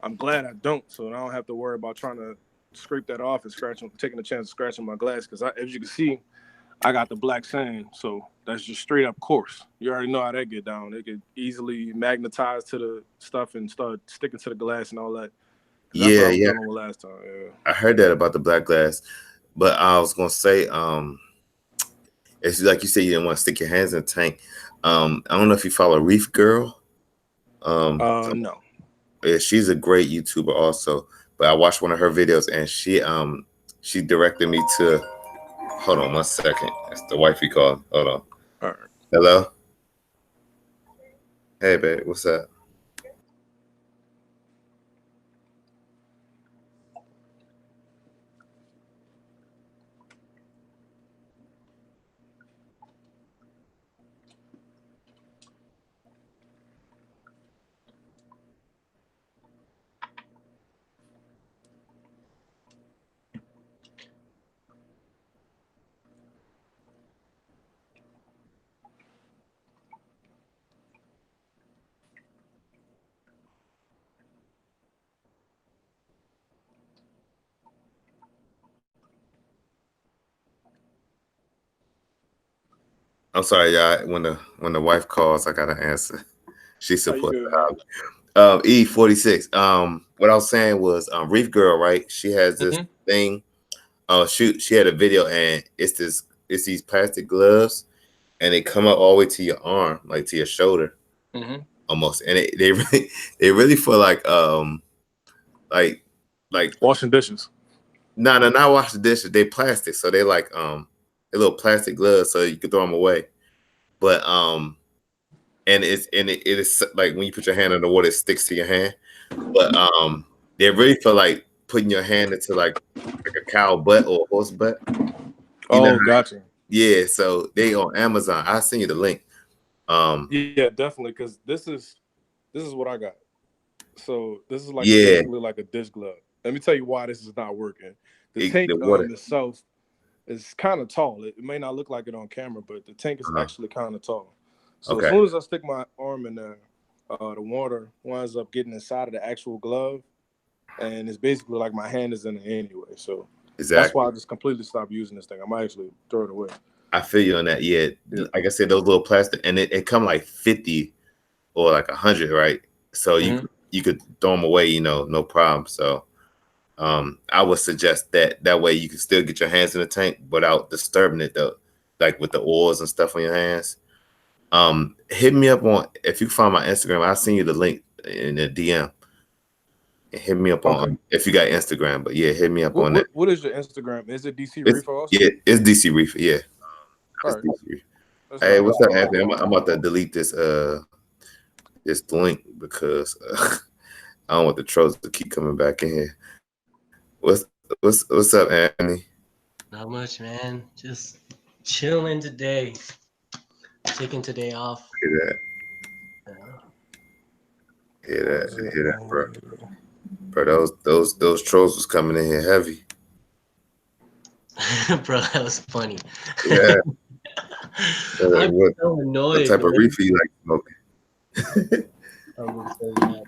I'm glad I don't. So I don't have to worry about trying to scrape that off and taking a chance of scratching my glass, because as you can see, I got the black sand, so that's just straight up coarse. You already know how that get down. It could easily magnetize to the stuff and start sticking to the glass and all that. Because that's what Yeah, I was yeah. dealing with last time. Yeah. I heard that about the black glass, but I was gonna say, it's like you said, you didn't want to stick your hands in the tank. I don't know if you follow Reef Girl. No. Yeah, she's a great YouTuber also. But I watched one of her videos, and she directed me to. Hold on 1 second. That's the wifey call. Hold on. All right. Hello. Hey, babe. What's up? I'm sorry, y'all. When the wife calls, I gotta answer. She How you supports good, the man? hobby. E46. What I was saying was, Reef Girl, right? She has this Mm-hmm. thing. Oh shoot, she had a video, and it's these plastic gloves, and they come up all the way to your arm, like to your shoulder, Mm-hmm. almost. And they really for like like Washing dishes. no, not wash the dishes. They plastic, so they they little plastic gloves, so you can throw them away. But and it is like when you put your hand in the water, it sticks to your hand. But they're really for like putting your hand into like a cow butt or a horse butt. You know, Oh, gotcha. yeah. So they on Amazon. I'll send you the link. Yeah, definitely. Because this is what I got. So this is like Yeah, basically like a dish glove. Let me tell you why this is not working. The the tank water. itself is kind of tall. It may not look like it on camera, but the tank is Uh-huh. actually kind of tall. So as Okay. soon as I stick my arm in there, the water winds up getting inside of the actual glove, and it's basically like my hand is in it anyway. So that's Exactly. why I just completely stopped using this thing. I might actually throw it away. I feel you on that. Yeah. Yeah. Like I said, those little plastic, and it come like 50 or like 100, right? So Mhm. you could throw them away, no problem. So I would suggest that way you can still get your hands in the tank without disturbing it though, like with the oils and stuff on your hands. Hit me up on, if you find my Instagram, I'll send you the link in the DM. And hit me up Okay. on if you got Instagram, but yeah, hit me up on that. What is your Instagram? Is it DC It's Reefer also? yeah, it's DC Reef. Yeah, All it's right. DC Reef. That's Hey, not a what's up, problem. Anthony? I'm about to delete this link because I don't want the trolls to keep coming back in here. What's up, Anthony? Not much, man. Just Chilling today. Taking today off. Hear that? Hear that? Hear that, bro? Bro, those trolls was coming in here heavy. Bro, that was funny. Yeah. I'm What so annoyed, type of man. reefer you like smoking? I'm so mad.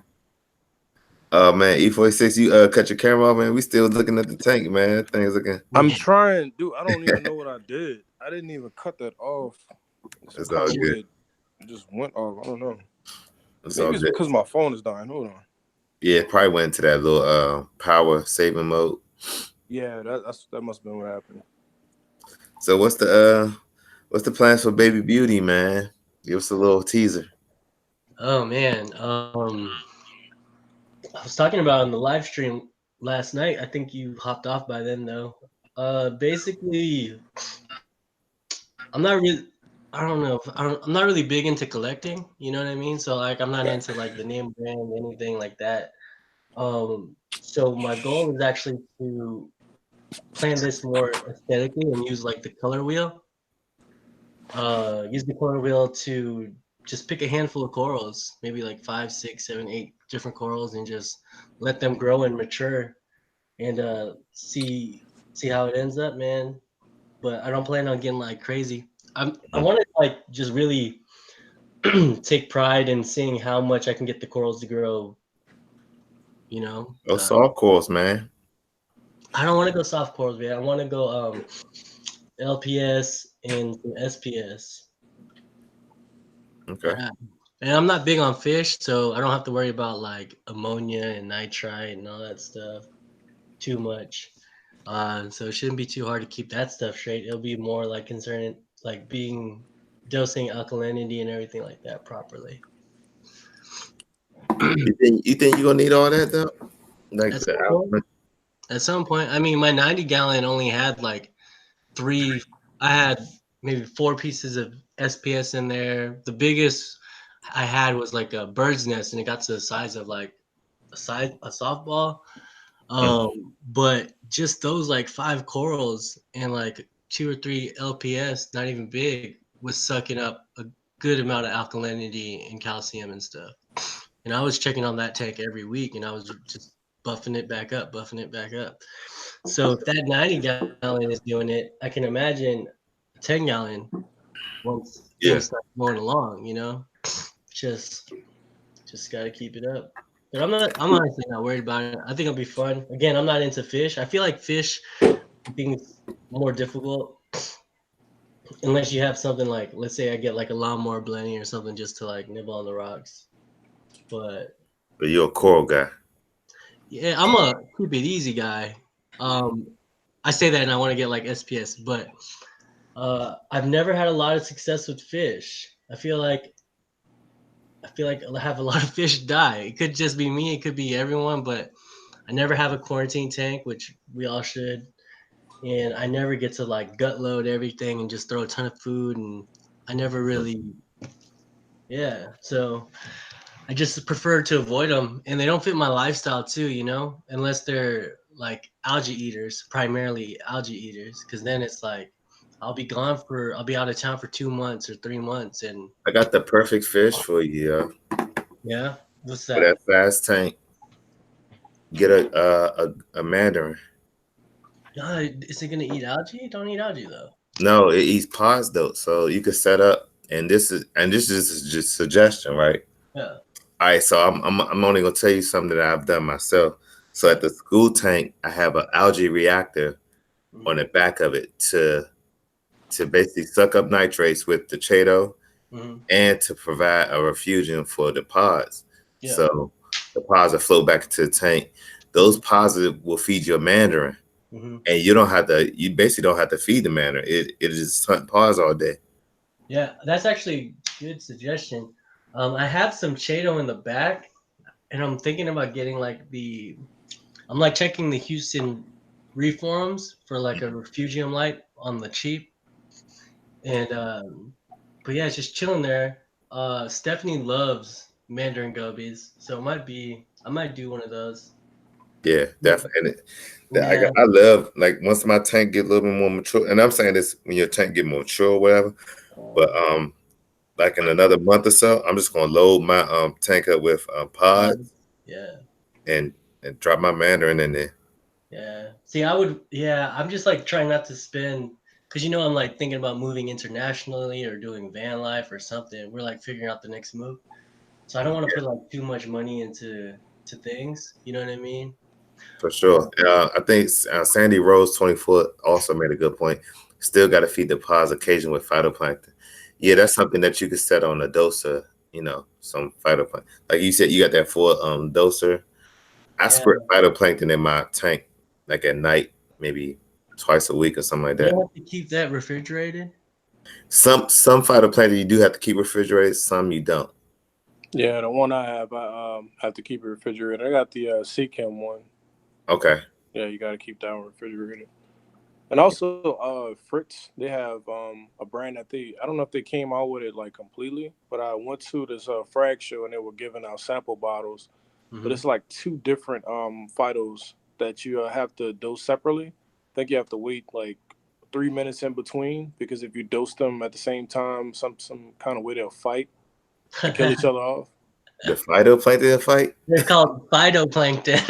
Oh man, E46, you cut your camera off, man. We still looking at the tank, man. That thing's looking. I'm trying, dude. I don't even know what I did. I didn't even cut that off. It's It's kind all of good. weird. It just went off. I don't know. It's all Maybe it's good. because my phone is dying. Hold on. Yeah, it probably went into that little power saving mode. Yeah, that must have been what happened. So what's the plans for Baby Beauty, man? Give us a little teaser. Oh man. I was talking about on the live stream last night. I think you hopped off by then though. Basically, I'm not really. I don't know. I'm not really big into collecting. You know what I mean? So like, I'm not into like the name brand, anything like that. So my goal is actually to plan this more aesthetically and use like the color wheel. Use the color wheel to just pick a handful of corals, maybe like 5, 6, 7, 8 different corals, and just let them grow and mature, and see how it ends up, man. But I don't plan on getting like crazy. I want to like just really take pride in seeing how much I can get the corals to grow. You know, Oh, soft course, man. I don't want to go soft corals, man. I want to go LPS and some SPS. Okay. Yeah. And I'm not big on fish, so I don't have to worry about like ammonia and nitrite and all that stuff too much. So it shouldn't be too hard to keep that stuff straight. It'll be more like concerning like being dosing alkalinity and everything like that properly. You think you're gonna need all that though? Like At some point, at some point, I mean, my 90 gallon only had like three. I had maybe 4 pieces of SPS in there. The biggest I had was like a bird's nest, and it got to the size of like a softball. But just those like 5 corals and like 2 or 3 LPS, not even big, was sucking up a good amount of alkalinity and calcium and stuff. And I was checking on that tank every week, and I was just buffing it back up, buffing it back up. So if that 90 gallon is doing it, I can imagine a 10 gallon once Yeah. things start going along, you know? Just gotta keep it up. But I'm honestly not worried about it. I think it'll be fun. Again, I'm not into fish. I feel like fish I think it's more difficult unless you have something like, let's say I get like a lawnmower blending or something just to like nibble on the rocks. But you're a coral guy. yeah, I'm a keep it easy guy. I say that and I want to get like SPS, but I've never had a lot of success with fish. I feel like I have a lot of fish die. It could just be me, it could be everyone, but I never have a quarantine tank, which we all should. And I never get to like gut load everything and just throw a ton of food. And I never really, yeah. So I just prefer to avoid them. And they don't fit my lifestyle too, you know, unless they're like algae eaters, primarily algae eaters. Cause then it's like, I'll be out of town for 2 months or 3 months. And I got the perfect fish for you, yo. yeah, what's For that? that fast tank. Get a mandarin. Is it going to eat algae? Don't eat algae though. No, it eats pods though. So you could set up, and this is just suggestion, right? Yeah. All right, so I'm only gonna tell you something that I've done myself. So at the school tank, I have an algae reactor on the back of it to basically suck up nitrates with the Chaeto and to provide a refugium for the pods. Yeah. So the pods will float back into the tank. Those pods will feed your mandarin. And you basically don't have to feed the mandarin. It just hunt pods all day. Yeah, that's actually a good suggestion. I have some Chaeto in the back, and I'm thinking about getting like I'm like checking the Houston Reef forums for like a refugium light on the cheap. And but yeah, it's just chilling there. Stephanie loves Mandarin gobies, so I might do one of those. Yeah, definitely. And Yeah. I love like once my tank get a little bit more mature, and I'm saying this when your tank get more mature or whatever. But like in another month or so, I'm just gonna load my tank up with pods Yeah. and drop my mandarin in there. Yeah. See, I'm just like trying not to spend, because I'm like thinking about moving internationally or doing van life or something. We're like figuring out the next move. So I don't want to put like too much money into things. You know what I mean? For sure. I think Sandy Rose 24 also made a good point. Still got to feed the pods occasionally with phytoplankton. Yeah, that's something that you could set on a doser, some phytoplankton. Like you said, you got that full doser. I Yeah. squirt phytoplankton in my tank like at night, maybe twice a week or something like You that. don't have to keep that refrigerated. Some phytoplankton you do have to keep refrigerated, some you don't. Yeah, the one I have to keep it refrigerated. I got the Seachem one. Okay. Yeah, you got to keep that one refrigerated. And also, Fritz, they have a brand that I don't know if they came out with it like completely, but I went to this frag show and they were giving out sample bottles, but it's like two different phytos that you have to dose separately. I think you have to wait like 3 minutes in between because if you dose them at the same time, some kind of way they'll fight and kill each other off. The phytoplankton fight? They're called phytoplankton.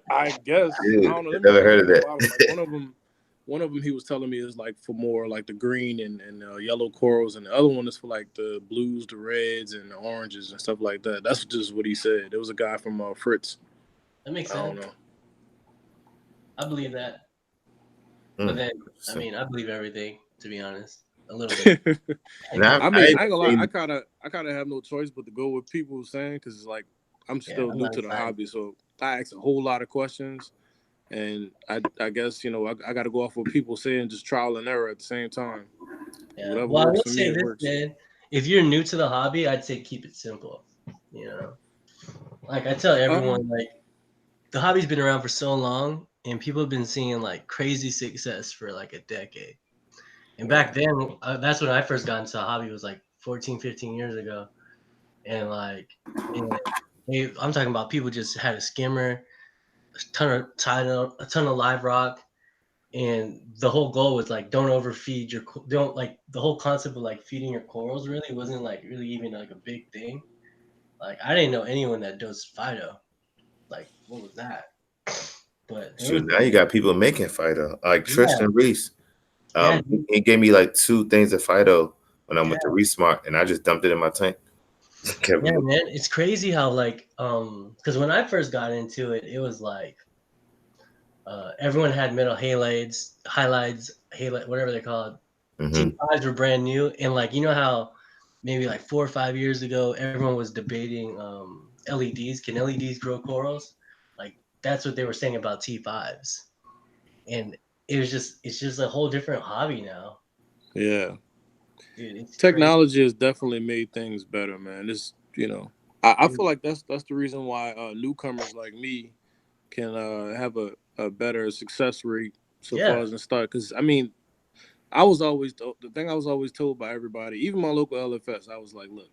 I guess I Dude, don't know. I Let me never look heard at of the bottom. Like that. one of them he was telling me is like for more like the green and yellow corals, and the other one is for like the blues, the reds, and the oranges and stuff like that. That's just what he said. There was a guy from Fritz. That makes I don't sense. know. I believe that. But then, I mean, I believe everything, to be honest. A little bit. Now, I mean, I I ain't ain't gonna lie. seen. I kind of have no choice but to go with people saying because it's like I'm Yeah, still I'm new not to the excited. hobby, so I ask a whole lot of questions, and I guess I got to go off what people say and just trial and error at the same time. Yeah. Whatever Well, I works will for me, say it this, works. man. If you're new to the hobby, I'd say keep it simple. Like I tell everyone, like the hobby's been around for so long, and people have been seeing like crazy success for like a decade. And back then, that's when I first got into the hobby. It was like 14, 15 years ago. And like, and I'm talking about people just had a skimmer, a ton of live rock, and the whole goal was like don't overfeed your don't like the whole concept of like feeding your corals really wasn't like really even like a big thing. Like I didn't know anyone that does Fido. Like what was that? But it was Shoot, now you got people making Fido, like yeah, Tristan Reese. yeah, He gave me like 2 things of Fido when I yeah, went to Resmart, and I just dumped it in my tank. Kept yeah, it- man. It's crazy how like because when I first got into it, it was like everyone had metal halide, whatever they call it. Mhm. T5s were brand new, and like how maybe like 4 or 5 years ago, everyone was debating LEDs. Can LEDs grow corals? Like that's what they were saying about T5s, and it's just a whole different hobby now, Yeah, dude. It's crazy. technology has definitely made things better, man. I feel like that's the reason why newcomers like me can have a better success rate so far Yeah, as in start. Because I mean, I was always the thing I was always told by everybody, even my local LFS. I was like, look,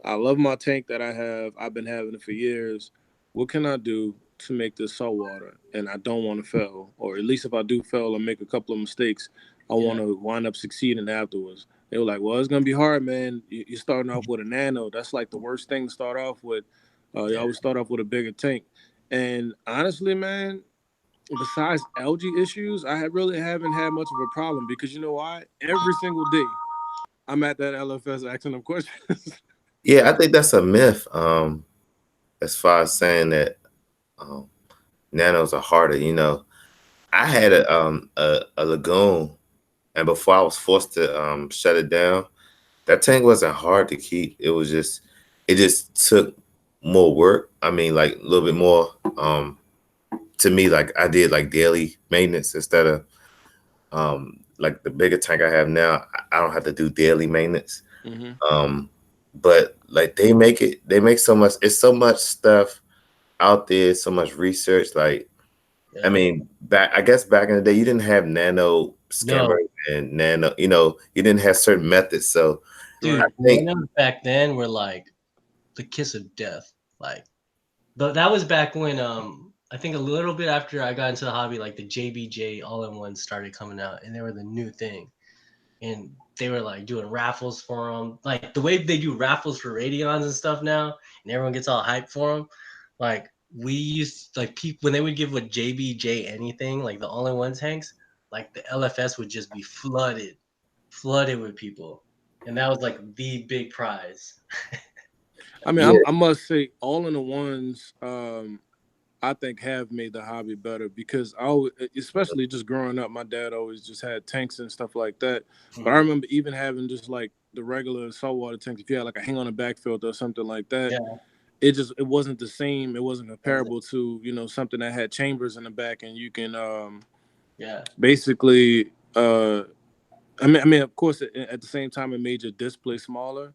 I love my tank that I have. I've been having it for years. What can I do to make this saltwater? And I don't want to fail, or at least if I do fail or make a couple of mistakes, I want to wind up succeeding afterwards. They were like, well, it's gonna be hard, man. You're starting off with a nano. That's like the worst thing to start off with. You always start off with a bigger tank. And honestly, man, besides algae issues, really haven't had much of a problem because you know why? Every single day, I'm at that LFS asking them questions. Yeah, I think that's a myth. As far as saying that um, nanos are harder. I had a lagoon, and before I was forced to shut it down, that tank wasn't hard to keep. It just took more work. I mean, like a little bit more. To me, like I did like daily maintenance instead of like the bigger tank I have now. I don't have to do daily maintenance. But like they make so much. It's so much stuff out there, so much research. Like I mean, I guess back in the day, you didn't have nano skimmers and nano. You didn't have certain methods. So dude. I think Nanos back then were like the kiss of death. Like, but that was back when I think a little bit after I got into the hobby, like the JBJ all-in-ones started coming out, and they were the new thing. And they were like doing raffles for them, like the way they do raffles for Radions and stuff now, and everyone gets all hyped for them. Like we used like people when they would give a JBJ anything, like the all-in-one tanks, like the LFS would just be flooded with people, and that was like the big prize. I mean, Yeah, I must say, all in the ones, I think have made the hobby better because I always, especially just growing up, my dad always just had tanks and stuff like that. But I Mhm. remember even having just like the regular saltwater tanks. If you had like a hang on the backfield or something like that, Yeah, it wasn't the same. It wasn't that was it. comparable to something that had chambers in the back and you can Yeah. basically. I mean, of course, at the same time, it made your display smaller,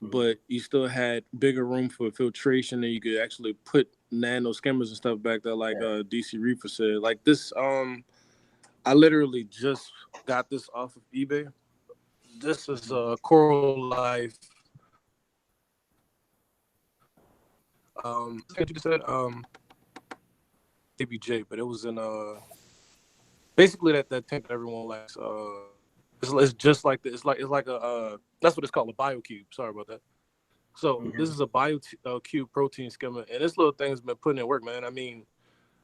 Mhm. but you still had bigger room for filtration, and you could actually put nano skimmers and stuff back there, like Yeah. DC Reefer said. Like this, I literally just got this off of eBay. This is Mhm. Coral Life. You said ABJ, but it was in basically that tank that everyone likes. It's just like the, it's like a that's what it's called, a BioCube. Sorry about that. So this Mhm. is a BioCube protein skimmer, and this little thing's been putting in work, man. I mean,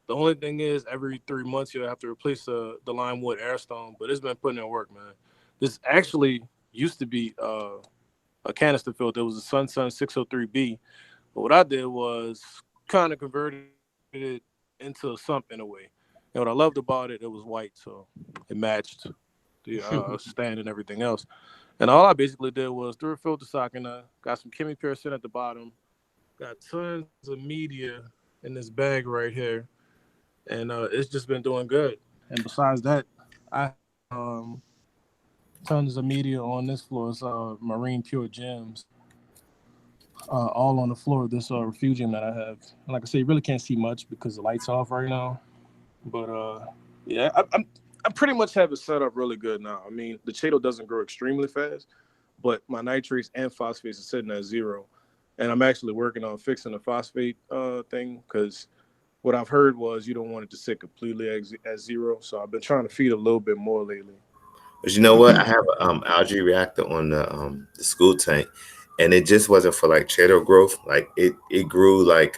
the only thing is every 3 months you'll have to replace the limewood airstone, but it's been putting in work, man. This actually used to be a canister filter. It was a Sun 603B, but what I did was kind of converted it into a sump in a way. And what I loved about it, it was white, so it matched the stand and everything else. And all I basically did was threw a filter sock in, got some Chemi Pearson at the bottom, got tons of media in this bag right here, and it's just been doing good. And besides that, I tons of media on this floor. It's Marine Pure Gems, all on the floor of this refugium that I have. And like I say, you really can't see much because the light's off right now. But yeah, I pretty much have it set up really good now. I mean, the Chato doesn't grow extremely fast, but my nitrates and phosphates are sitting at 0. And I'm actually working on fixing the phosphate thing because what I've heard was you don't want it to sit completely at 0. So I've been trying to feed a little bit more lately. but you know what? I have an algae reactor on the school tank, and it just wasn't for like cheddar growth. Like it grew like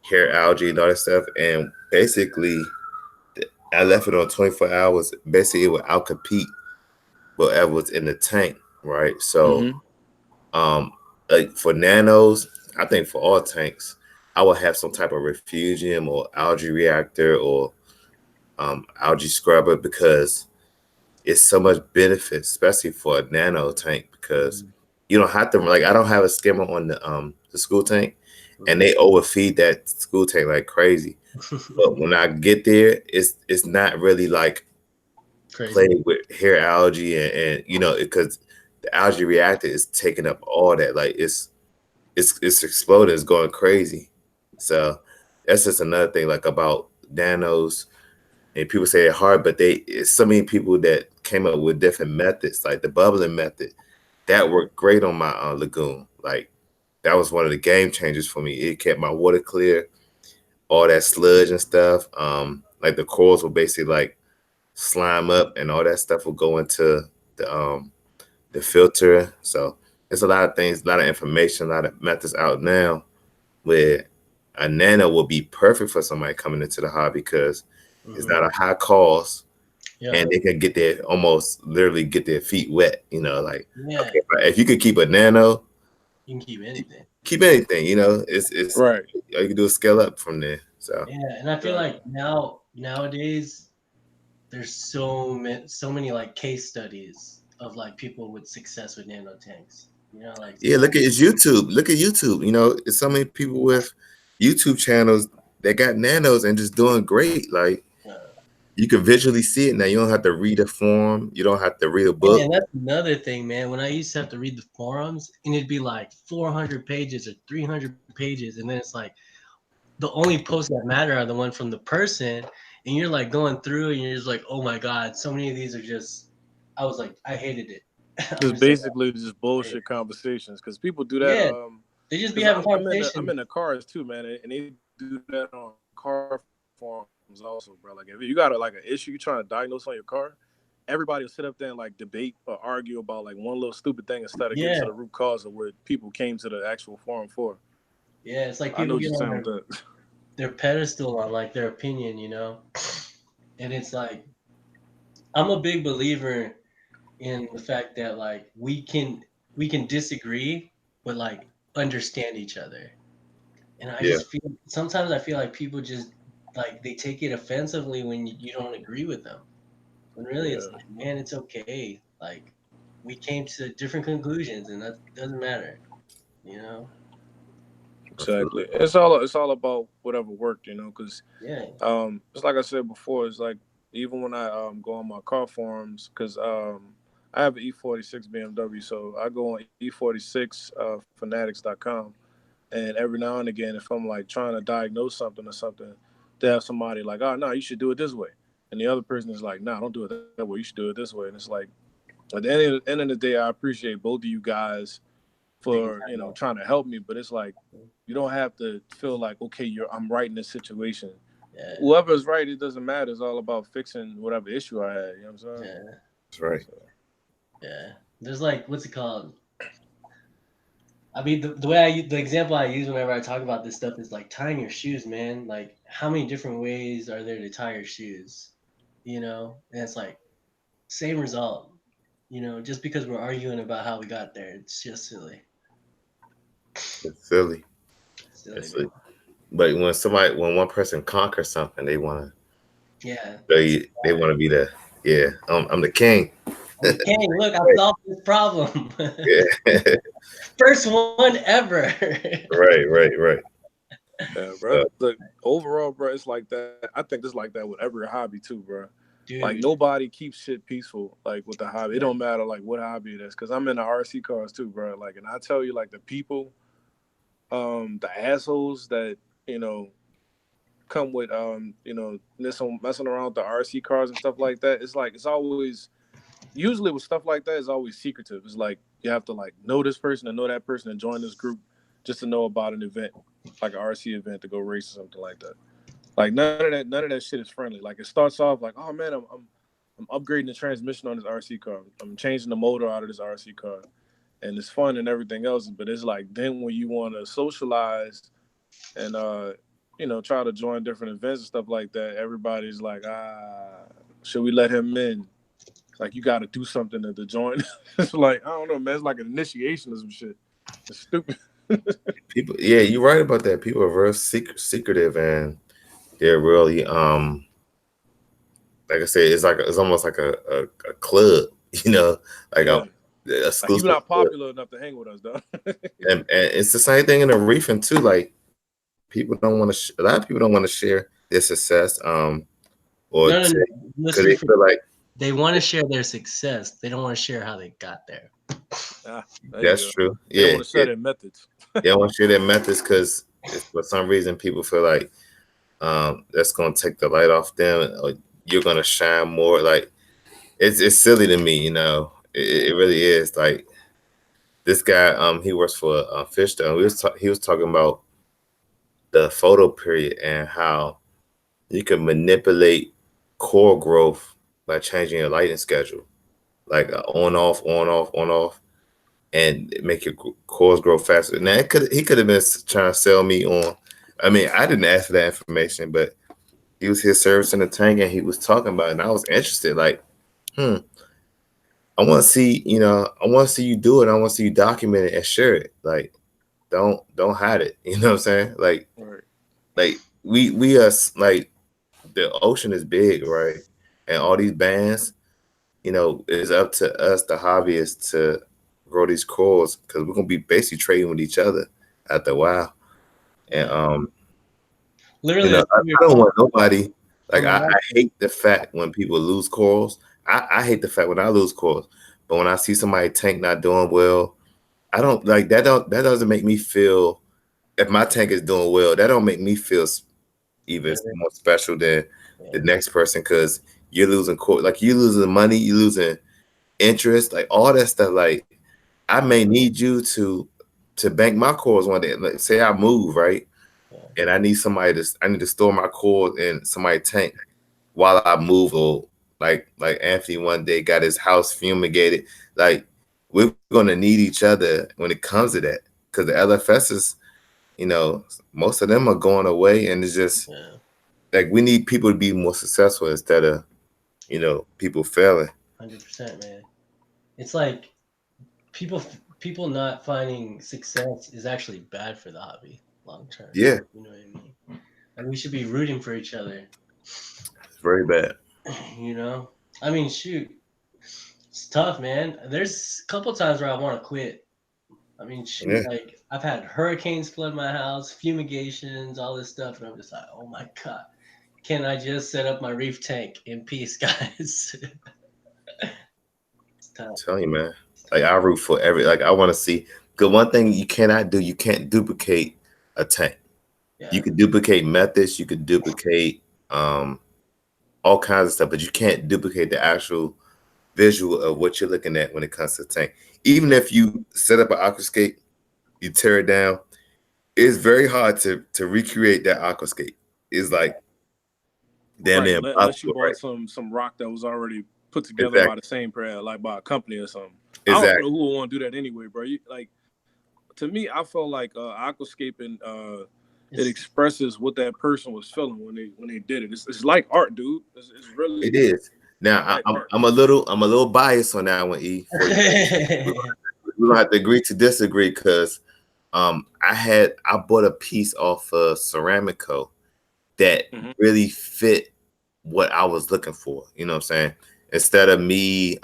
hair algae and all that stuff, and basically I left it on 24 hours. Basically, it would outcompete whatever was in the tank, right? So, Mm-hmm. um, like for nanos, I think for all tanks, I would have some type of refugium or algae reactor or algae scrubber because it's so much benefit, especially for a nano tank because Mhm. you don't have to like I don't have a skimmer on the school tank, and Mhm. they overfeed that school tank like crazy. But when I get there, it's not really like Crazy. playing with hair algae and because the algae reactor is taking up all that. Like it's exploding, it's going crazy. So that's just another thing like about nanos. And people say it's hard, but it's so many people that came up with different methods, like the bubbling method, that worked great on my lagoon. Like that was one of the game changers for me. It kept my water clear, all that sludge and stuff. Like the corals will basically like slime up, and all that stuff will go into the filter. So there's a lot of things, a lot of information, a lot of methods out now where a nano will be perfect for somebody coming into the hobby because it's Mhm. not a high cost Yeah. and they can get their almost literally get their feet wet. Like Yeah. okay, if you could keep a nano, You can keep anything. keep anything. It's Right. all you can do is scale up from there. So Yeah, and I feel Exactly. like nowadays there's so many like case studies of like people with success with nano tanks. Like yeah, so look at his YouTube. Look at YouTube. It's so many people with YouTube channels that got nanos and just doing great. Like uh, you can visually see it now. You don't have to read a form. You don't have to read a yeah, book. and that's another thing, man. When I used to have to read the forums, and it'd be like 400 pages or 300 pages, and then it's like the only posts that matter are the one from the person, and you're like going through, and you're just like, oh my god, so many of these are just. I was like, I hated it. I'm Just just like, basically just I hate it. bullshit conversations because people do that. Yeah, they just be Because having I'm in the conversations. cars too, man, and they do that on car forums also, bro. Like if you got like an issue you're trying to diagnose on your car, everybody will sit up there and like debate or argue about like one little stupid thing instead of getting Yeah, to the root cause of what people came to the actual forum for. yeah. It's like I know people what get you're on saying with that. their pedestal on like their opinion, you know. And it's like I'm a big believer in the fact that like we can disagree, but like understand each other. And I Yeah, just feel sometimes I feel like people just like they take it offensively when you don't agree with them. When really it's Yeah, like, man, it's okay. Like we came to different conclusions, and that doesn't matter, you know. exactly. It's all about whatever worked, because Yeah, it's like I said before. It's like even when I go on my car forums, because I have an E46 BMW, so I go on E46 fanatics.com, and every now and again, if I'm like trying to diagnose something or something, they have somebody like, oh no, you should do it this way, and the other person is like, no, don't do it that way. You should do it this way, and it's like at the end of the day, I appreciate both of you guys taking for time off. trying to help me, but it's like you don't have to feel like okay, I'm right in this situation. Yeah, Whoever's right, it doesn't matter. It's all about fixing whatever issue I had. You know what I'm saying? yeah, that's right. So, yeah. There's like what's it called? I mean, the way the example I use whenever I talk about this stuff is like tying your shoes, man. Like, how many different ways are there to tie your shoes? You know, and it's like same result. You know, just because we're arguing about how we got there, it's just silly, It's silly. silly, It's man. silly. But when one person conquers something, they want Yeah, they want to be the yeah. I'm the king. I'm the king. Look, I solved this problem. Yeah, First one ever. right. yeah, So, bro. Look, overall, bro, it's like that. I think it's like that with every hobby too, bro. Like Dude. nobody keeps shit peaceful. Like with the hobby, it Yeah, don't matter like what hobby it is. Cause I'm in the RC cars too, bro. Like, and I tell you, like the people, the assholes that you know come with messing around with the RC cars and stuff like that. It's like it's always usually with stuff like that, it's always secretive. It's like you have to like know this person and know that person and join this group just to know about an event, like an RC event to go race or something like that. Like none of that shit is friendly. Like it starts off like, oh man, I'm upgrading the transmission on this RC car. I'm changing the motor out of this RC car, and it's fun and everything else. But it's like then when you want to socialize and try to join different events and stuff like that, everybody's like, should we let him in? Like you got to do something to join. It's like I don't know, man. It's like an initiation or some shit. It's stupid. people, yeah, you're right about that. People are very secretive, and they're really like I said, it's almost like a club, you know, like Yeah, a like you're exclusive not club. popular enough to hang with us, though. And it's the same thing in the reefing too. Like people don't want to. A lot of people don't want to share their success, or no, no, no. because Listen, they feel like they want to share their success. They don't want to share how they got there. There you that's go. true. They don't Yeah, want to share their methods. they don't want to share their methods because for some reason people feel like that's gonna take the light off them, or you're gonna shine more. Like it's silly to me, you know. It really is. Like this guy, he works for Fish. He was talking about the photo period and how you can manipulate core growth by changing your lighting schedule, like on off, on off, on off, and make your cores grow faster. Now he could have been trying to sell me on. I mean, I didn't ask for that information, but he was here servicing the tank and he was talking about it, and I was interested. Like, I want to see, I want to see you do it. I want to see you document it and share it. Like, don't hide it. You know what I'm saying? Right. Like we are like the ocean is big, right? And all these bands, it's up to us, the hobbyists, to grow these cores because we're gonna be basically trading with each other after a while. And Yeah. Literally, I don't want nobody. Like from I my hate the fact when people lose corals. I hate the fact when I lose corals. But when I see somebody tank not doing well, I don't like that. That doesn't make me feel. If my tank is doing well, that don't make me feel even better. more special than the Yeah. next person because you're losing like you losing money, you losing interest, like all that stuff. Like I may need you to bank my cores one day. Like say I move, right? and I need to store my cord in somebody's tank while I move, or like Anthony one day got his house fumigated. Like, we're gonna need each other when it comes to that, because the LFSs, most of them are going away, and it's just like we need people to be more successful instead of people failing. 100%, man. It's like people not finding success is actually bad for the hobby long term. Yeah, You know what I mean? Like, we should be rooting for each other. it's very bad. I mean, shoot, it's tough, man. There's a couple times where I want to quit. I mean, shoot, Yeah. like I've had hurricanes flood my house, fumigations, all this stuff, and I'm just like, oh my god, can I just set up my reef tank in peace, guys? It's tough. I'm telling you, man. Like, I root for I want to see. Because one thing you cannot do, you can't duplicate a tank. Yeah. You could duplicate methods, you could duplicate all kinds of stuff, but you can't duplicate the actual visual of what you're looking at when it comes to the tank. Even if you set up an aquascape, you tear it down, it's very hard to recreate that aquascape. It's like damn near Unless you impossible, bought right? some rock that was already put together by the same like by a company or something. I don't Exactly. know who would want to do that anyway, bro. To me, I felt like aquascaping it expresses what that person was feeling when they did it. It's like art, dude. It's really. It is. Now I'm a little biased on that one, E. We're gonna have to agree to disagree, because I bought a piece off Ceramico that really fit what I was looking for. You know what I'm saying? Instead of me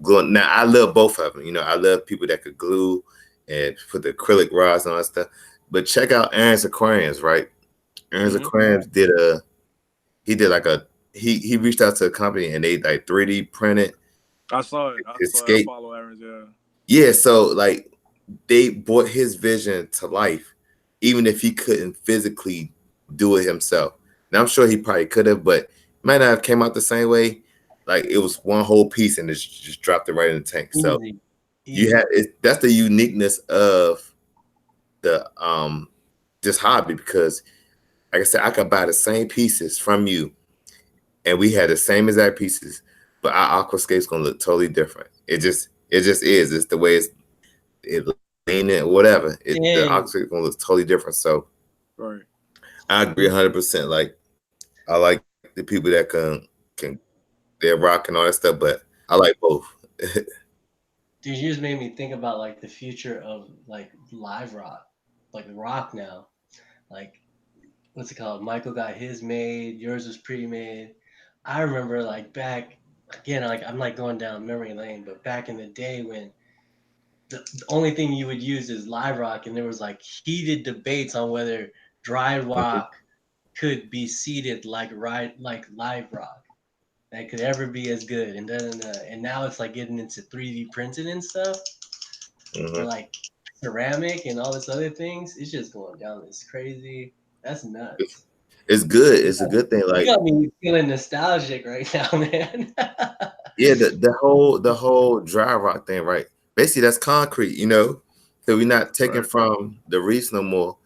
gluing. Now, I love both of them. I love people that could glue and put the acrylic rods and all that stuff. But check out Aaron's Aquariums, right? Aaron's Aquariums he reached out to a company and they like 3D printed. I saw it. I follow Aaron's, Yeah, so like they brought his vision to life, even if he couldn't physically do it himself. Now, I'm sure he probably could have, but might not have came out the same way. Like, it was one whole piece and it just dropped it right in the tank. So that's the uniqueness of the this hobby, because like I said, I could buy the same pieces from you and we had the same exact pieces, but our aquascape's gonna look totally different. It just is. It's the way it whatever. The aquascape's gonna look totally different. So right. I agree 100%. Like, I like the people that can they're rock and all that stuff, but I like both. Dude, you just made me think about like the future of like live rock, like rock now. Like, what's it called? Michael got his made, yours was pre-made. I remember like back again, like I'm like going down memory lane, but back in the day when the only thing you would use is live rock, and there was like heated debates on whether dry rock could be seeded like live rock. That could ever be as good, and now it's like getting into 3D printing and stuff, or like ceramic and all this other things. It's just going down this crazy. That's nuts. It's good. It's a good thing. Like, you got me feeling nostalgic right now, man. yeah, the whole dry rock thing, right? Basically, that's concrete, so we're not taking from the reefs no more.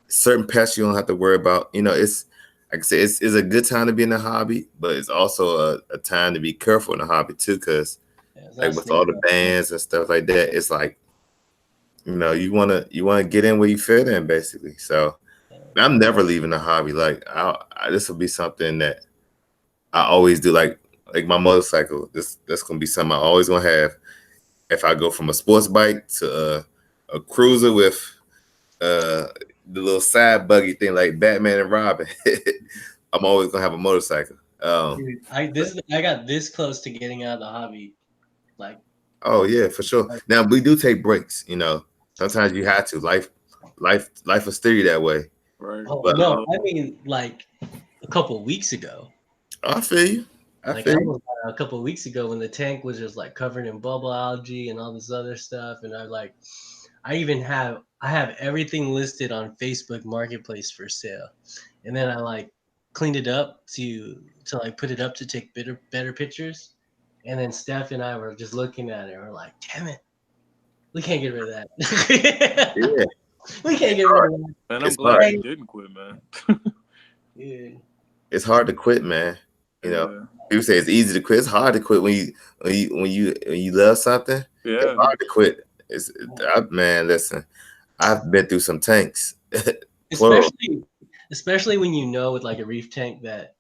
Certain pests you don't have to worry about. It's like I said, it's a good time to be in the hobby, but it's also a time to be careful in the hobby too, because like with all the bans and stuff like that, it's like you wanna get in where you fit in, basically. So I'm never leaving the hobby. Like, this will be something that I always do. Like my motorcycle, that's gonna be something I always gonna have. If I go from a sports bike to a cruiser with the little side buggy thing like Batman and Robin, I'm always gonna have a motorcycle. Dude, I got this close to getting out of the hobby. Like, oh yeah, for sure. Now we do take breaks. Sometimes you have to. Life will steer you that way. Right. Oh, But, no, I mean like a couple of weeks ago. I feel you. I feel you. A couple of weeks ago when the tank was just like covered in bubble algae and all this other stuff, and I have everything listed on Facebook Marketplace for sale, and then I like cleaned it up to like put it up to take better pictures, and then Steph and I were just looking at it. We're like, damn it, we can't get rid of that. Yeah. We can't get rid of that. Man, I'm It's glad hard. you didn't quit, man. Yeah. It's hard to quit, man. You know, Yeah. people say it's easy to quit. It's hard to quit when you love something. It's Yeah. hard to quit. Man, listen, I've been through some tanks. Plural. Especially when you know with like a reef tank that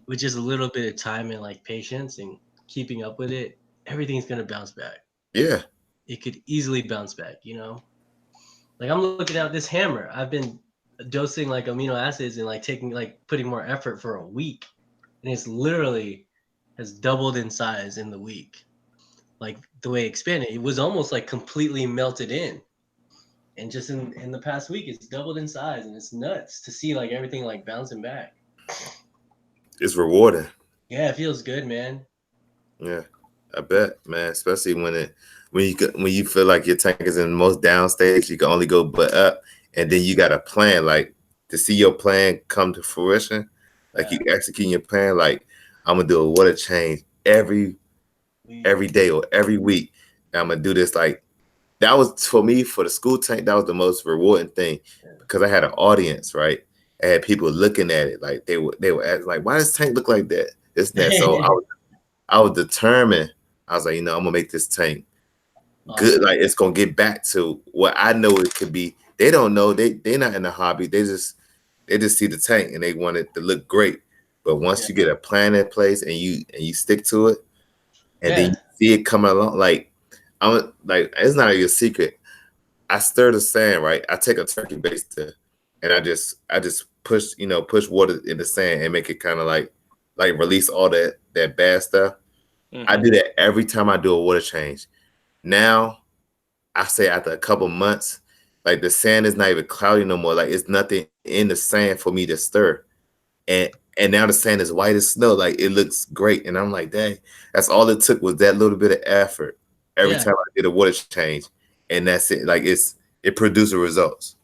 with just a little bit of time and like patience and keeping up with it, everything's gonna bounce back. Yeah. It could easily bounce back, you know? Like I'm looking at this hammer. I've been dosing like amino acids and like taking like putting more effort for a week. And it's literally has doubled in size in the week. Like the way it expanded. It was almost like completely melted in. And just in the past week it's doubled in size and it's nuts to see like everything like bouncing back. It's rewarding. Yeah, it feels good, man. Yeah, I bet, man. Especially when you feel like your tank is in the most down stage, you can only go but up, and then you got a plan. Like to see your plan come to fruition, like you executing your plan. Like I'm gonna do a water change every day or every week. And I'm gonna do this. Like that was for me for the school tank. That was the most rewarding thing because I had an audience, right? I had people looking at it, like they were asking, like, why does tank look like that? This and that. So I was determined. I was like, I'm gonna make this tank good. Like it's gonna get back to what I know it could be. They don't know. They're not in the hobby. They just see the tank and they want it to look great. But once you get a plan in place and you stick to it, and then you see it coming along, like it's not a secret. I stir the sand, right? I take a turkey baster and I just push water in the sand and make it kind of like release all that bad stuff. I do that every time I do a water change. Now, I say after a couple months, like the sand is not even cloudy no more. Like it's nothing in the sand for me to stir. And now the sand is white as snow. Like it looks great. And I'm like, dang, that's all it took was that little bit of effort every time I did a water change. And that's it. Like it produces results.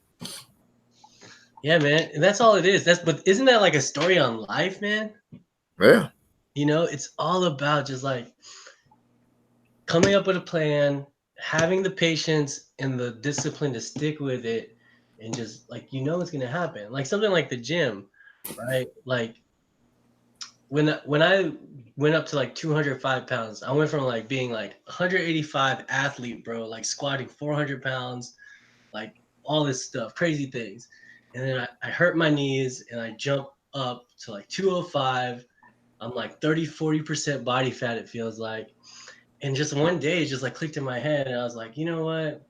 Yeah, man. And that's all it is. But isn't that like a story on life, man? Yeah. It's all about just like coming up with a plan, having the patience and the discipline to stick with it, and just like it's gonna happen. Like something like the gym, right? Like when I went up to like 205 pounds, I went from like being like 185 athlete, bro, like squatting 400 pounds, like all this stuff, crazy things. And then I hurt my knees and I jumped up to like 205. I'm like 30-40% body fat, it feels like. And just one day it just like clicked in my head and I was like, you know what?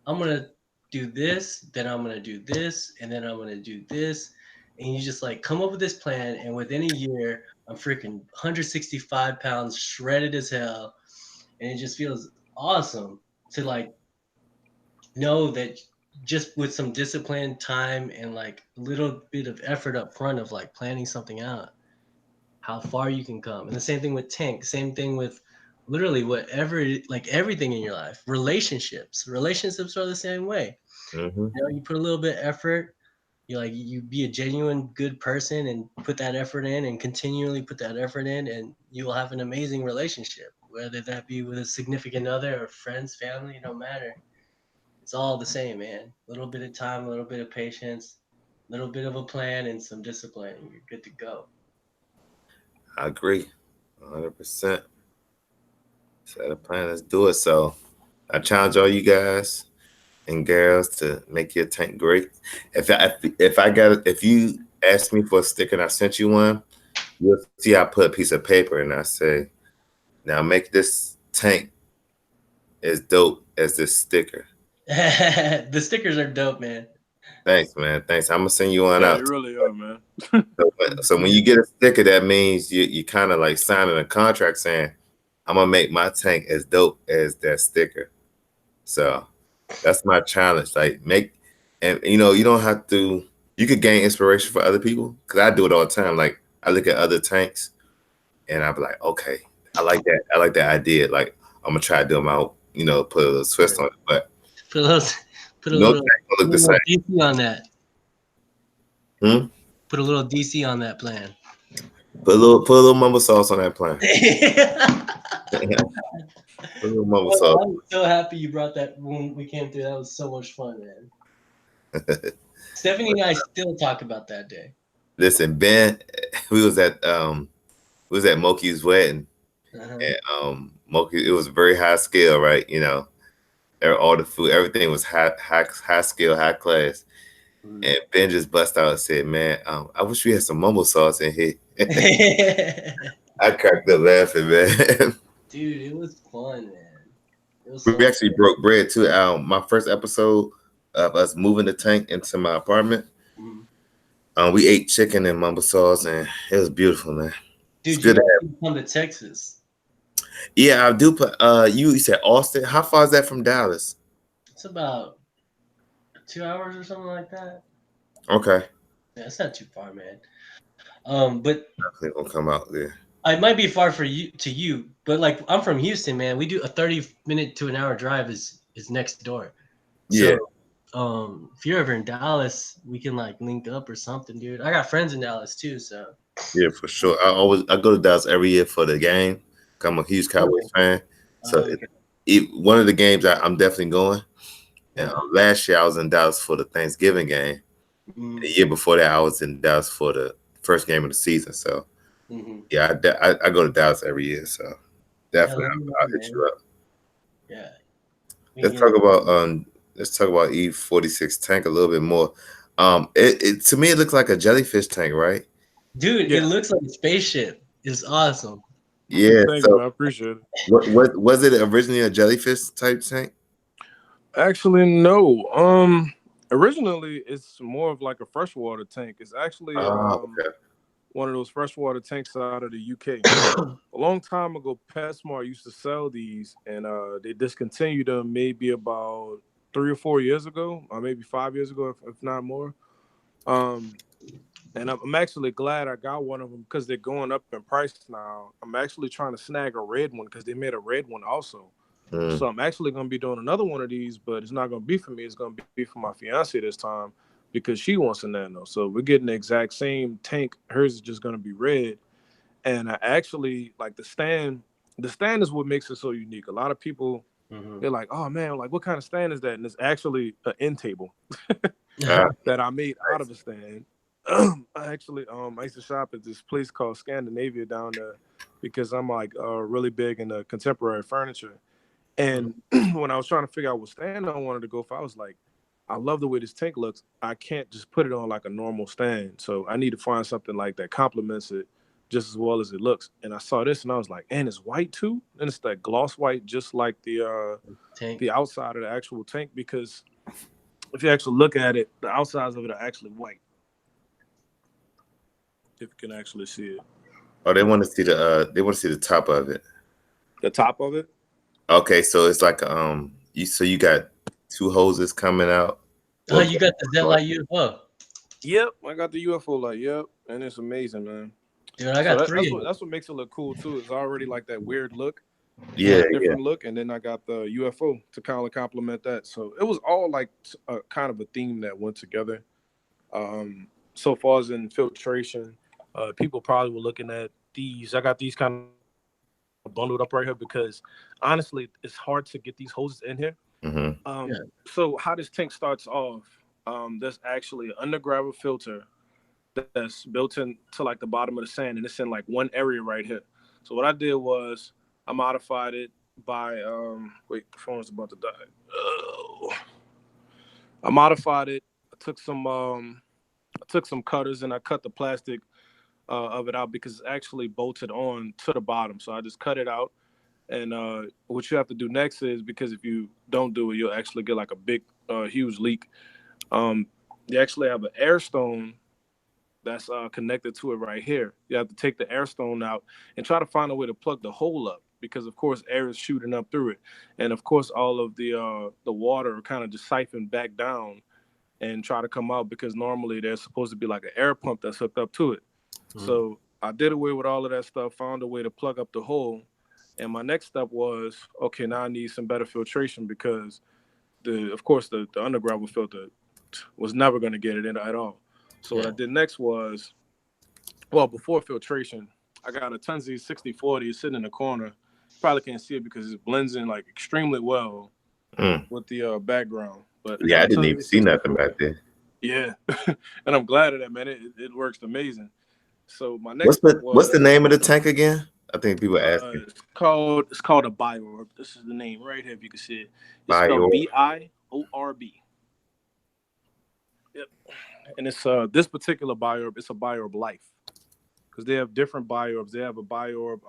I'm gonna do this, then I'm gonna do this, and then I'm gonna do this. And you just like come up with this plan, and within a year, I'm freaking 165 pounds, shredded as hell. And it just feels awesome to like know that just with some discipline, time, and like a little bit of effort up front of like planning something out, how far you can come. And the same thing with tank, same thing with literally whatever, like everything in your life. Relationships are the same way. You put a little bit of effort, you be a genuine good person and put that effort in and continually put that effort in, and you will have an amazing relationship, whether that be with a significant other or friends, family, no matter. It's all the same, man. A little bit of time, a little bit of patience, a little bit of a plan, and some discipline, and you're good to go. I agree, 100%. Set a plan. Let's do it. So I challenge all you guys and girls to make your tank great. If you ask me for a sticker and I sent you one, you'll see I put a piece of paper and I say, now make this tank as dope as this sticker. The stickers are dope, man. Thanks, man. Thanks. I'm gonna send you one Yeah, out. they really are, man. So when you get a sticker, that means you kind of like signing a contract saying, I'm gonna make my tank as dope as that sticker. So that's my challenge. Like and you don't have to. You could gain inspiration for other people because I do it all the time. Like I look at other tanks and I be like, okay, I like that. I like that idea. Like I'm gonna try to do them out. Put a little twist on it, but Put a no little, tank will look the same. DC on that. Hmm? Put a little DC on that plan. Put a little mumbo sauce on that plan. Put a little mumbo sauce. I'm so happy you brought that when we came through. That was so much fun, man. Stephanie and I still talk about that day. Listen, Ben, we was at Moki's wedding, Uh-huh. and Moki, it was very high scale, right? You know, all the food, everything was high scale, high class. And Ben just bust out and said, "Man, I wish we had some mumbo sauce in here." I cracked up laughing, man. Dude, it was fun, man. It was We actually broke bread too. My first episode of us moving the tank into my apartment. We ate chicken and mumbo sauce, and it was beautiful, man. Dude, it's good you have to come to Texas. Yeah, I do. You said Austin. How far is that from Dallas? It's about 2 hours or something like that. Okay. Yeah, it's not too far, man. But definitely gonna come out there. It might be far for you, but like I'm from Houston, man. We do a 30-minute to an hour drive is next door. Yeah. So, if you're ever in Dallas, we can like link up or something, dude. I got friends in Dallas too, so. Yeah, for sure. I go to Dallas every year for the game. I'm a huge Cowboys fan, so one of the games I'm definitely going. And last year I was in Dallas for the Thanksgiving game. The year before that I was in Dallas for the first game of the season. So yeah, I go to Dallas every year. So definitely I'll hit you up. Yeah. Let's talk about E-46 tank a little bit more. To me it looks like a jellyfish tank, right? Dude, it looks like a spaceship. It's awesome. Yeah, Thank you, I appreciate it. What was it originally a jellyfish type tank? Actually, no. Originally it's more of like a freshwater tank. It's actually one of those freshwater tanks out of the UK. A long time ago, PetSmart used to sell these, and they discontinued them maybe about 3 or 4 years ago, or maybe 5 years ago, if not more. And I'm actually glad I got one of them because they're going up in price now. I'm actually trying to snag a red one because they made a red one also. So I'm actually going to be doing another one of these, but it's not going to be for me. It's going to be for my fiance this time because she wants a nano. So we're getting the exact same tank. Hers is just going to be red. And I actually like the stand. The stand is what makes it so unique. A lot of people, they're like, oh man, like what kind of stand is that? And it's actually an end table that I made out of a stand. I used to shop at this place called Scandinavia down there because I'm like really big into contemporary furniture. And when I was trying to figure out what stand I wanted to go for, I was like, I love the way this tank looks. I can't just put it on like a normal stand. So I need to find something like that complements it just as well as it looks. And I saw this and I was like, and it's white too? And it's that gloss white, just like the outside of the actual tank, because if you actually look at it, the outsides of it are actually white. If you can actually see it. Oh, they want to see the top of it. The top of it? Okay, so it's like you got two hoses coming out. Oh, you got the Zlight UFO. Yep, I got the UFO light. Yep, and it's amazing, man. Dude, I got three. That's what makes it look cool too. It's already like that weird look, different look, and then I got the UFO to kind of complement that. So it was all like kind of a theme that went together. So far as in filtration, people probably were looking at these. I got these kind of bundled up right here because honestly, it's hard to get these hoses in here. So how this tank starts off, there's actually an undergravel filter that's built into like the bottom of the sand, and it's in like one area right here. So what I did was I modified it by wait, the phone's about to die. I modified it. I took some cutters and I cut the plastic of it out because it's actually bolted on to the bottom. So I just cut it out. And what you have to do next is, because if you don't do it, you'll actually get like a big, huge leak. You actually have an air stone that's connected to it right here. You have to take the air stone out and try to find a way to plug the hole up because, of course, air is shooting up through it. And, of course, all of the water kind of just siphon back down and try to come out because normally there's supposed to be like an air pump that's hooked up to it. So I did away with all of that stuff, found a way to plug up the hole. And my next step was, okay, now I need some better filtration because, of course, the undergravel filter was never going to get it in at all. So what I did next was, well, before filtration, I got a Tunzi 6040 sitting in the corner. You probably can't see it because it blends in like extremely well with the background. But yeah, I didn't even see nothing back there. Yeah, and I'm glad of that, man. It works amazing. So my next tip What's was the name of the tank again? I think people ask me. it's called a biorb. This is the name right here. If you can see it, it's spelled Biorb. BIORB. Yep. And it's this particular biorb. It's a biorb life because they have different biorbs. They have a biorb.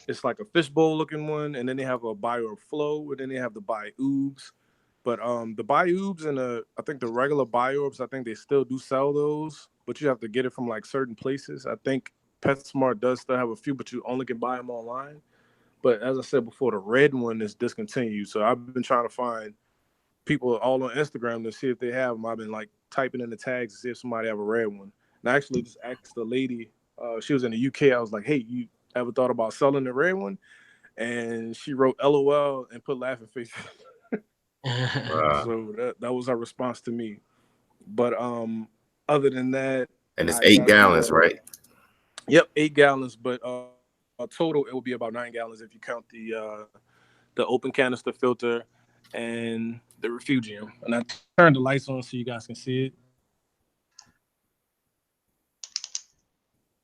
It's like a fishbowl looking one, and then they have a biorb flow, and then they have the bioobs. But the bioobs and I think the regular biorbs, I think they still do sell those, but you have to get it from like certain places. I think PetSmart does still have a few, but you only can buy them online. But as I said before, the red one is discontinued. So I've been trying to find people all on Instagram to see if they have them. I've been like typing in the tags to see if somebody have a red one. And I actually just asked the lady, she was in the UK. I was like, hey, you ever thought about selling the red one? And she wrote LOL and put laughing faces. So that was her response to me. But other than that, and it's 8 gallons, right? Yep, 8 gallons. But total, it will be about 9 gallons if you count the open canister filter and the refugium. And I turned the lights on so you guys can see it.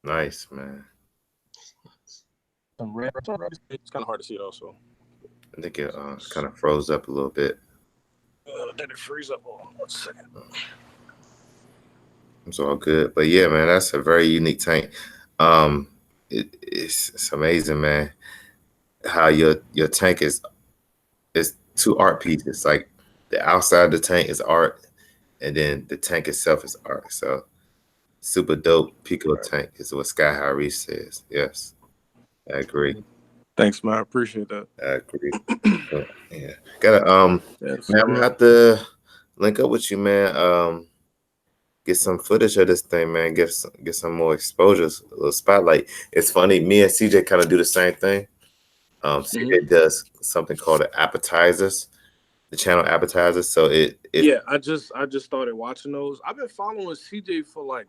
Nice, man. Some red. It's kind of hard to see it also. I think it kind of froze up a little bit. Did it freeze up? Hold on 1 second. It's all good. But yeah, man, that's a very unique tank. It's amazing, man, how your tank is 2 art pieces. Like the outside of the tank is art, and then the tank itself is art. So super dope Pico tank is what Sky High Reef says. Yes, I agree. Thanks, man. I appreciate that. I agree. Yeah, gotta Yes, man, I'm gonna have to link up with you, man. Get some footage of this thing, man. Get some more exposures, a little spotlight. It's funny, me and CJ kind of do the same thing. CJ does something called the appetizers, the channel appetizers. So yeah, I just started watching those. I've been following CJ for like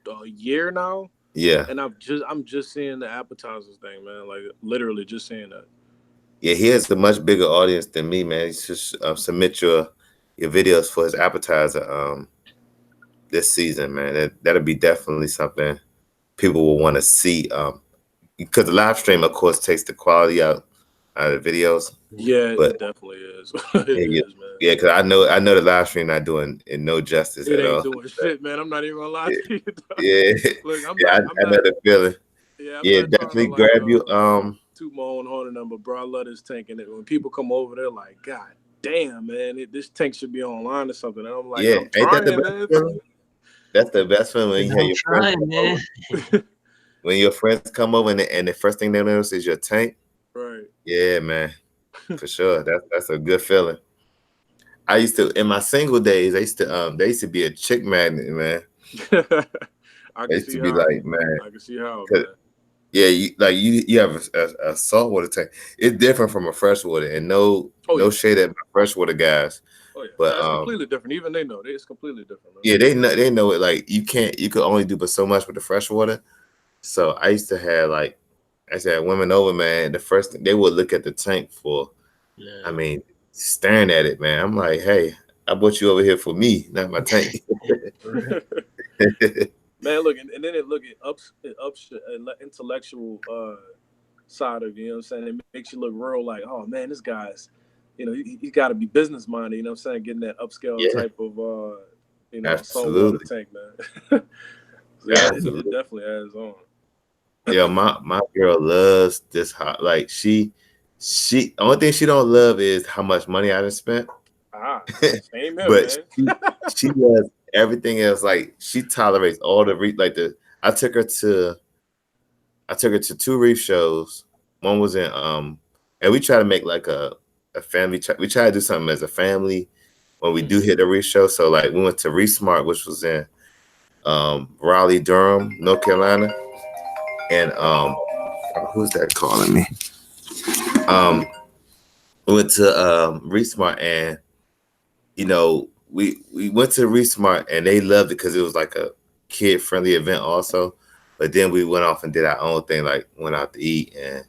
a year now. Yeah, and I'm just seeing the appetizers thing, man. Like literally just seeing that. Yeah, he has a much bigger audience than me, man. He's just submit your videos for his appetizer this season, man. That'll be definitely something people will want to see. Because the live stream, of course, takes the quality out of the videos. Yeah, but it definitely is. It is, man. Yeah, because I know the live stream not doing it no justice it at all. It ain't doing shit, man. I'm not even gonna lie to you. Yeah, Look, I know the feeling. Yeah, yeah, definitely grab you. Toot my own horn number, bro. I love this tank, and when people come over, they're like, "God damn, man, this tank should be online or something." And I'm like, yeah, I'm trying, man. That's the best feeling when you have your friends come over. When your friends come over and the first thing they notice is your tank. Right. Yeah, man, for sure. That's a good feeling. I used to, in my single days, they used to be a chick magnet, man. I can see be like, man. I can see how, man. Yeah, you have a saltwater tank. It's different from a freshwater, and no shade at my freshwater guys. Oh yeah, but it's completely different. Even they know it's completely different. Man. Yeah, they know it. Like you could only do but so much with the freshwater. So I used to have women over, man. The first thing they would look at the tank for, I mean, staring at it, man. I'm like, hey, I brought you over here for me, not my tank. Man, look, and then it ups the intellectual side of you. You know what I'm saying? It makes you look real like, oh man, this guy's, he got to be business minded. You know what I'm saying? Getting that upscale type of saltwater tank, man. It definitely adds on. Yeah, my girl loves this hot. Like she only thing she don't love is how much money I done spent. Same here, but man. she does everything else. Like she tolerates all the I took her to 2 reef shows. One was in and we try to make like a family. We try to do something as a family when we do hit a reef show. So like we went to Reef Smart, which was in Raleigh, Durham, North Carolina. And who's that calling me? We went to Reef Smart, and we went to Reef Smart, and they loved it because it was like a kid friendly event also. But then we went off and did our own thing, like went out to eat and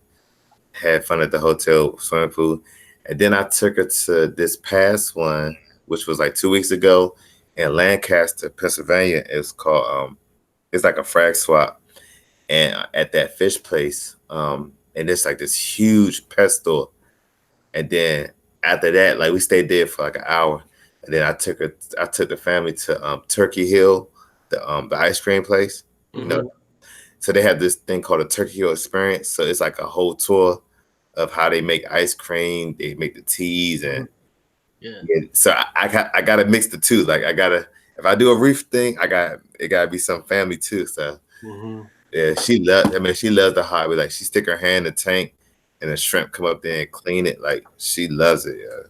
had fun at the hotel swimming pool. And then I took her to this past one which was like 2 weeks ago, in Lancaster, Pennsylvania. It's called it's like a frag swap, and at that fish place, and it's like this huge pet store. And then after that, like we stayed there for like an hour, and then I took the family to Turkey Hill, the ice cream place. You know, so they have this thing called a Turkey Hill Experience. So it's like a whole tour of how they make ice cream, they make the teas, and so I gotta mix the two. Like if I do a reef thing, it gotta be some family too. So yeah, she loves the hobby. Like she stick her hand in the tank and the shrimp come up there and clean it. Like she loves it. Yeah.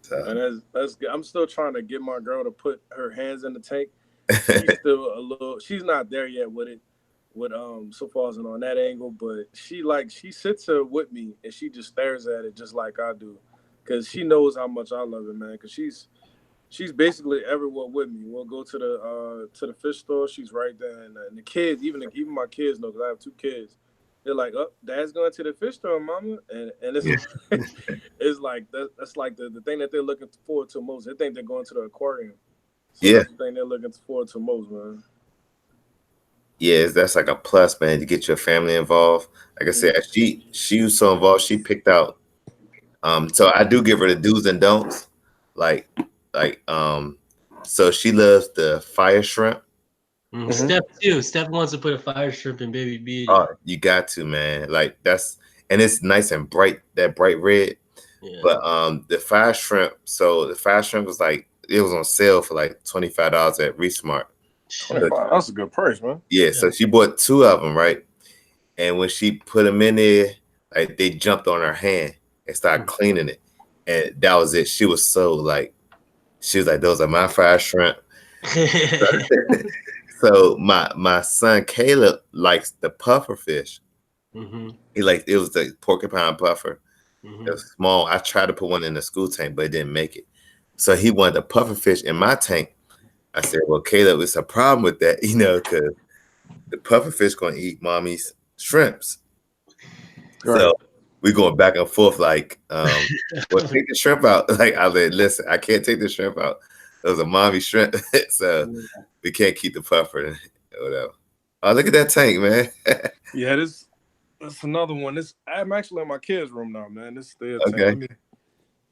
So. And that's good. I'm still trying to get my girl to put her hands in the tank. She's still a little. She's not there yet with it. So far as on that angle, but she sits her with me and she just stares at it just like I do, because she knows how much I love it, man. Because she's basically everywhere with me. We'll go to the fish store. She's right there, and the kids, even my kids know, because I have 2 kids. They're like, "Oh, Dad's going to the fish store, Mama," and it's it's like that's like the thing that they're looking forward to most. They think they're going to the aquarium. So that's the thing they're looking forward to most, man. Yeah, that's like a plus, man, to get your family involved. Like I said, she was so involved, she picked out. So I do give her the do's and don'ts. So she loves the fire shrimp. Step 2, Step wants to put a fire shrimp in baby beauty. Oh, you got to, man. Like and it's nice and bright, that bright red. Yeah. But the fire shrimp, was like, it was on sale for like $25 at Reef. That's a good price, man. Yeah, so she bought 2 of them, right? And when she put them in there, like they jumped on her hand and started cleaning it, and that was it. She was like, "Those are my fire shrimp." So my son Caleb likes the puffer fish. He liked, it was the porcupine puffer. It was small. I tried to put one in the school tank, but it didn't make it. So he wanted the puffer fish in my tank. I said, "Well, Caleb, it's a problem with that, because the puffer fish going to eat mommy's shrimps." Right. So we going back and forth, like, well, take the shrimp out. Like, I said, "Listen, I can't take the shrimp out. Those are mommy shrimp, so we can't keep the puffer or whatever." Oh, look at that tank, man. Yeah, that's another one. I'm actually in my kids' room now, man. This is their tank. Okay. Let me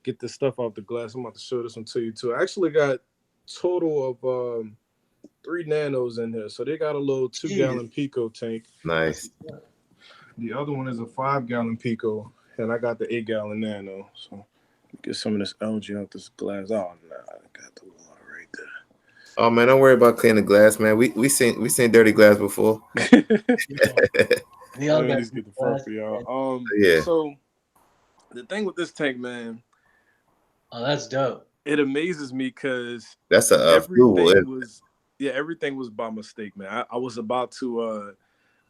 get this stuff off the glass. I'm about to show this one to you too. I actually got total of 3 nanos in here. So they got a little 2-gallon Pico tank. Nice. The other one is a 5-gallon Pico, and I got the 8-gallon nano. So get some of this algae out this glass. Oh, nah, I got the water right there. Oh man, don't worry about cleaning the glass, man. We seen dirty glass before. Let me just get the front for y'all. Yeah. So the thing with this tank, man. Oh, that's dope. It amazes me because that's everything was by mistake, man. I was about to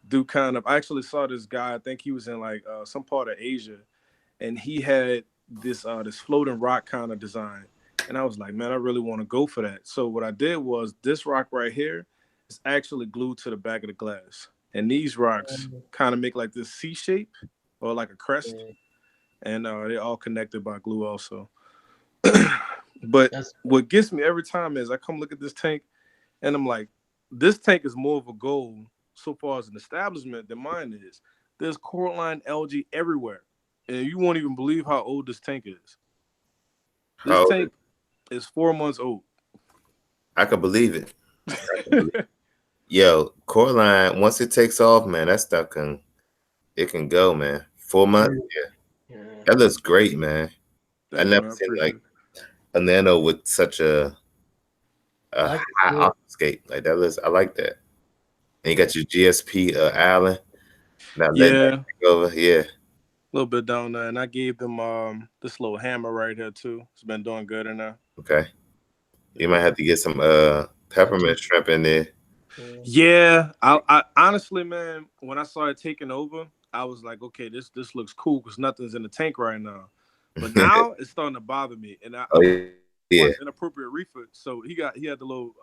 do I actually saw this guy. I think he was in like some part of Asia, and he had this floating rock kind of design, and I was like, man, I really want to go for that. So what I did was, this rock right here is actually glued to the back of the glass, and these rocks kind of make like this C shape or like a crest, and they're all connected by glue also. But what gets me every time is I come look at this tank, and I'm like, this tank is more of a goal so far as an establishment than mine is. There's coralline algae everywhere, and you won't even believe how old this tank is. This tank is 4 months old. I can believe it. Yo, coralline, once it takes off, man, that stuff can go, man. 4 months, yeah. That looks great, man. I never seen like a nano with such a high aquascape like that. I like that. And you got your GSP Allen. Now yeah, over, a little bit down there, and I gave them this little hammer right here too. It's been doing good in there. Okay, you might have to get some peppermint shrimp in there. Yeah, I honestly, man, when I saw it taking over, I was like, okay, this looks cool because nothing's in the tank right now. But now it's starting to bother me, and inappropriate reefer. So he had the little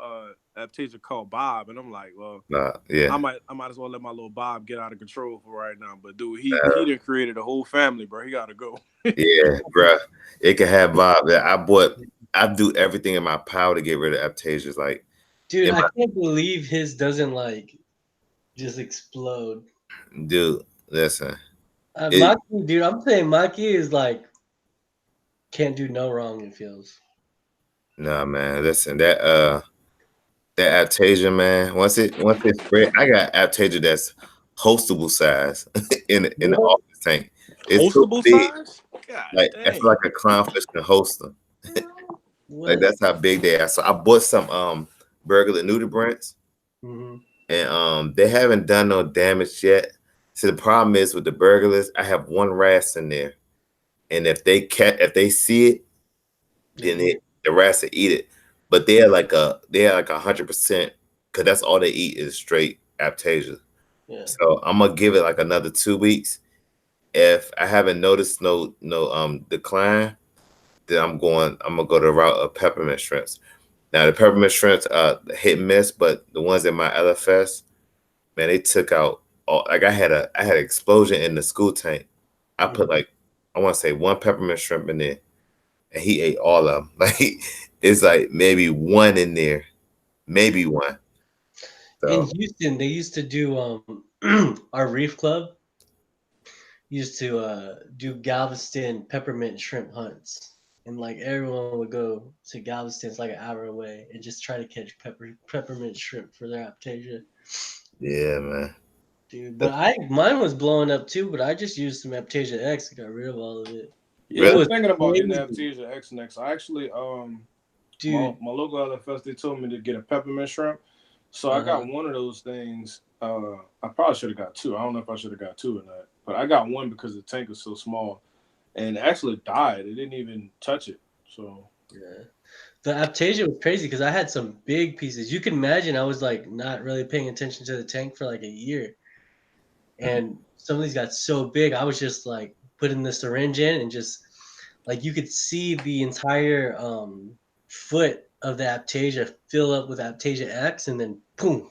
adaptation called Bob, and I'm like, well, I might as well let my little Bob get out of control for right now. But dude, he done created a whole family, bro. He gotta go. Yeah, bro. It can have Bob. I I do everything in my power to get rid of Aptasias. Like, Dude, I can't believe his doesn't like just explode. dude, listen. Maki, dude, I'm saying Maki is like can't do no wrong. It feels. Nah, man, listen, that Aptasia, man. Once it spread, I got Aptasia that's hostable size in the office tank. It's so Hostable big, size? God like I dang. feel like a clownfish can host them. Like that's how big they are. So I bought some burglar nudibranchs, and they haven't done no damage yet. So the problem is with the burglars, I have one wrasse in there, and if they see it, then the rats will eat it. But they're like 100%, because that's all they eat is straight Aptasia. Yeah. So I'm gonna give it like another 2 weeks. If I haven't noticed no decline, then I'm gonna go the route of peppermint shrimps. Now the peppermint shrimps hit and miss, but the ones in my LFS, man, they took out all, like I had an explosion in the school tank. I put like, I want to say one peppermint shrimp in there, and he ate all of them. Like it's like maybe one in there, maybe one. So, in Houston, they used to do our Reef Club used to do Galveston peppermint shrimp hunts. And like everyone would go to Galveston, it's like an hour away, and just try to catch peppermint shrimp for their Aptasia. yeah, man. Dude, but mine was blowing up too, but I just used some Aptasia X and got rid of all of it. Yeah, Really? I'm thinking about getting Aptasia X next. I actually Dude, my local LFS, they told me to get a peppermint shrimp. So I got one of those things. I probably should have got two. I don't know if I should have got two or not. But I got one because the tank is so small. And it actually died. It didn't even touch it. So yeah. The Aptasia was crazy because I had some big pieces. You can imagine I was like not really paying attention to the tank for like a year. And some of these got so big, I was just like putting the syringe in and just like you could see the entire foot of the Aptasia fill up with Aptasia X, and then boom,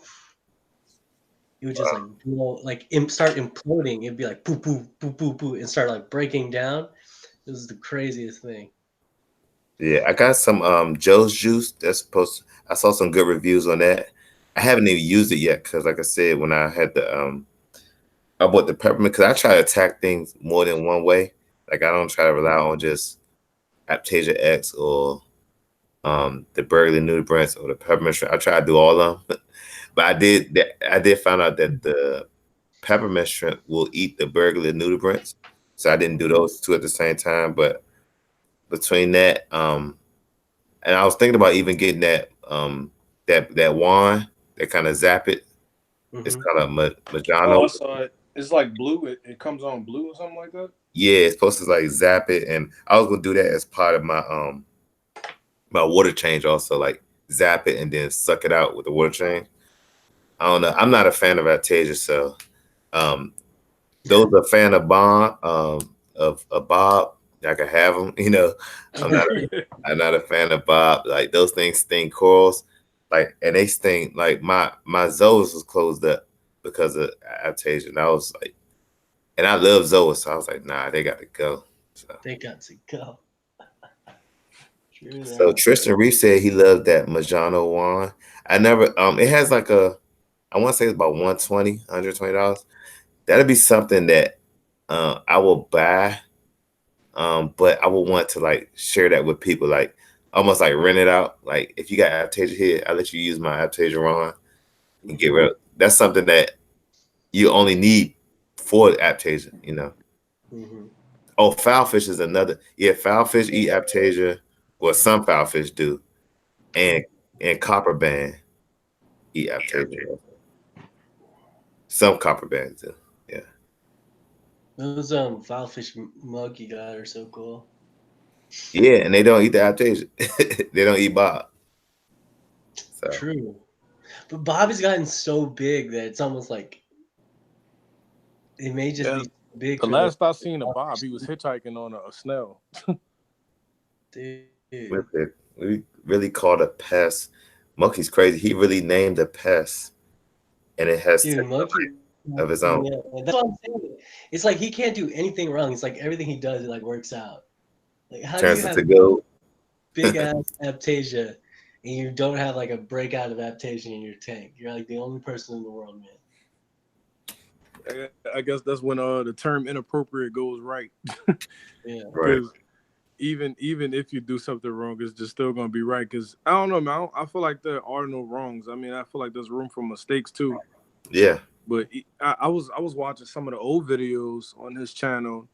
it would just like blow, like start imploding. It'd be like poo poo poo poo poo and start like breaking down. It was the craziest thing. Yeah, I got some Joe's juice. That's supposed to, I saw some good reviews on that. I haven't even used it yet because, like I said, when I had the I bought the peppermint because I try to attack things more than one way. Like I don't try to rely on just Aptasia X or the burglar nudibranchs or the peppermint shrimp. I try to do all of them, but I did find out that the peppermint shrimp will eat the burglar nudibranchs, so I didn't do those two at the same time. But between that, and I was thinking about even getting that that wand that kind of zap it. It's kind of Majano. oh, I saw it. It's like blue. It comes on blue or something like that. Yeah, it's supposed to like zap it, and I was gonna do that as part of my my water change also, like zap it and then suck it out with the water change. I don't know. I'm not a fan of Aptasia, so those are a fan of Bob, I can have them. You know, I'm not a fan of Bob. Like those things sting corals, like, and they sting like my Zoas was closed up because of Aptasia, and I was like, and I love Zoas, so I was like, nah, they got to go. So. They got to go. So Tristan Reef said he loved that Majano wand. I never it has like I want to say it's about $120. That'd be something that I will buy, but I would want to like share that with people, like almost like rent it out. Like if you got Aptasia here, I'll let you use my Aptasia wand and get rid of. That's something that you only need for Aptasia, you know. Oh, foulfish is another. Yeah, foulfish eat Aptasia. Well, some foulfish do, and copperband eat Aptasia. Some copperbands do. Yeah. Those foulfish mug you got are so cool. Yeah, and they don't eat the Aptasia. They don't eat Bob. So. True, but Bob has gotten so big that it's almost like it may just be big. The last I seen of Bob, he was hitchhiking on a snail. Dude. We really called a pest. Monkey's crazy. He really named a pest, and it has Monkey of his own. Yeah, that's what I'm saying. It's like he can't do anything wrong. It's like everything he does, it like works out. Like how Turns do you into gold. big ass Aptasia, and you don't have like a breakout of Aptasia in your tank. You're like the only person in the world, man. I guess that's when the term inappropriate goes right. Yeah. Right. Because even if you do something wrong, it's just still gonna be right. Because I don't know, man. I feel like there are no wrongs. I mean, I feel like there's room for mistakes too. Yeah. But I was watching some of the old videos on his channel,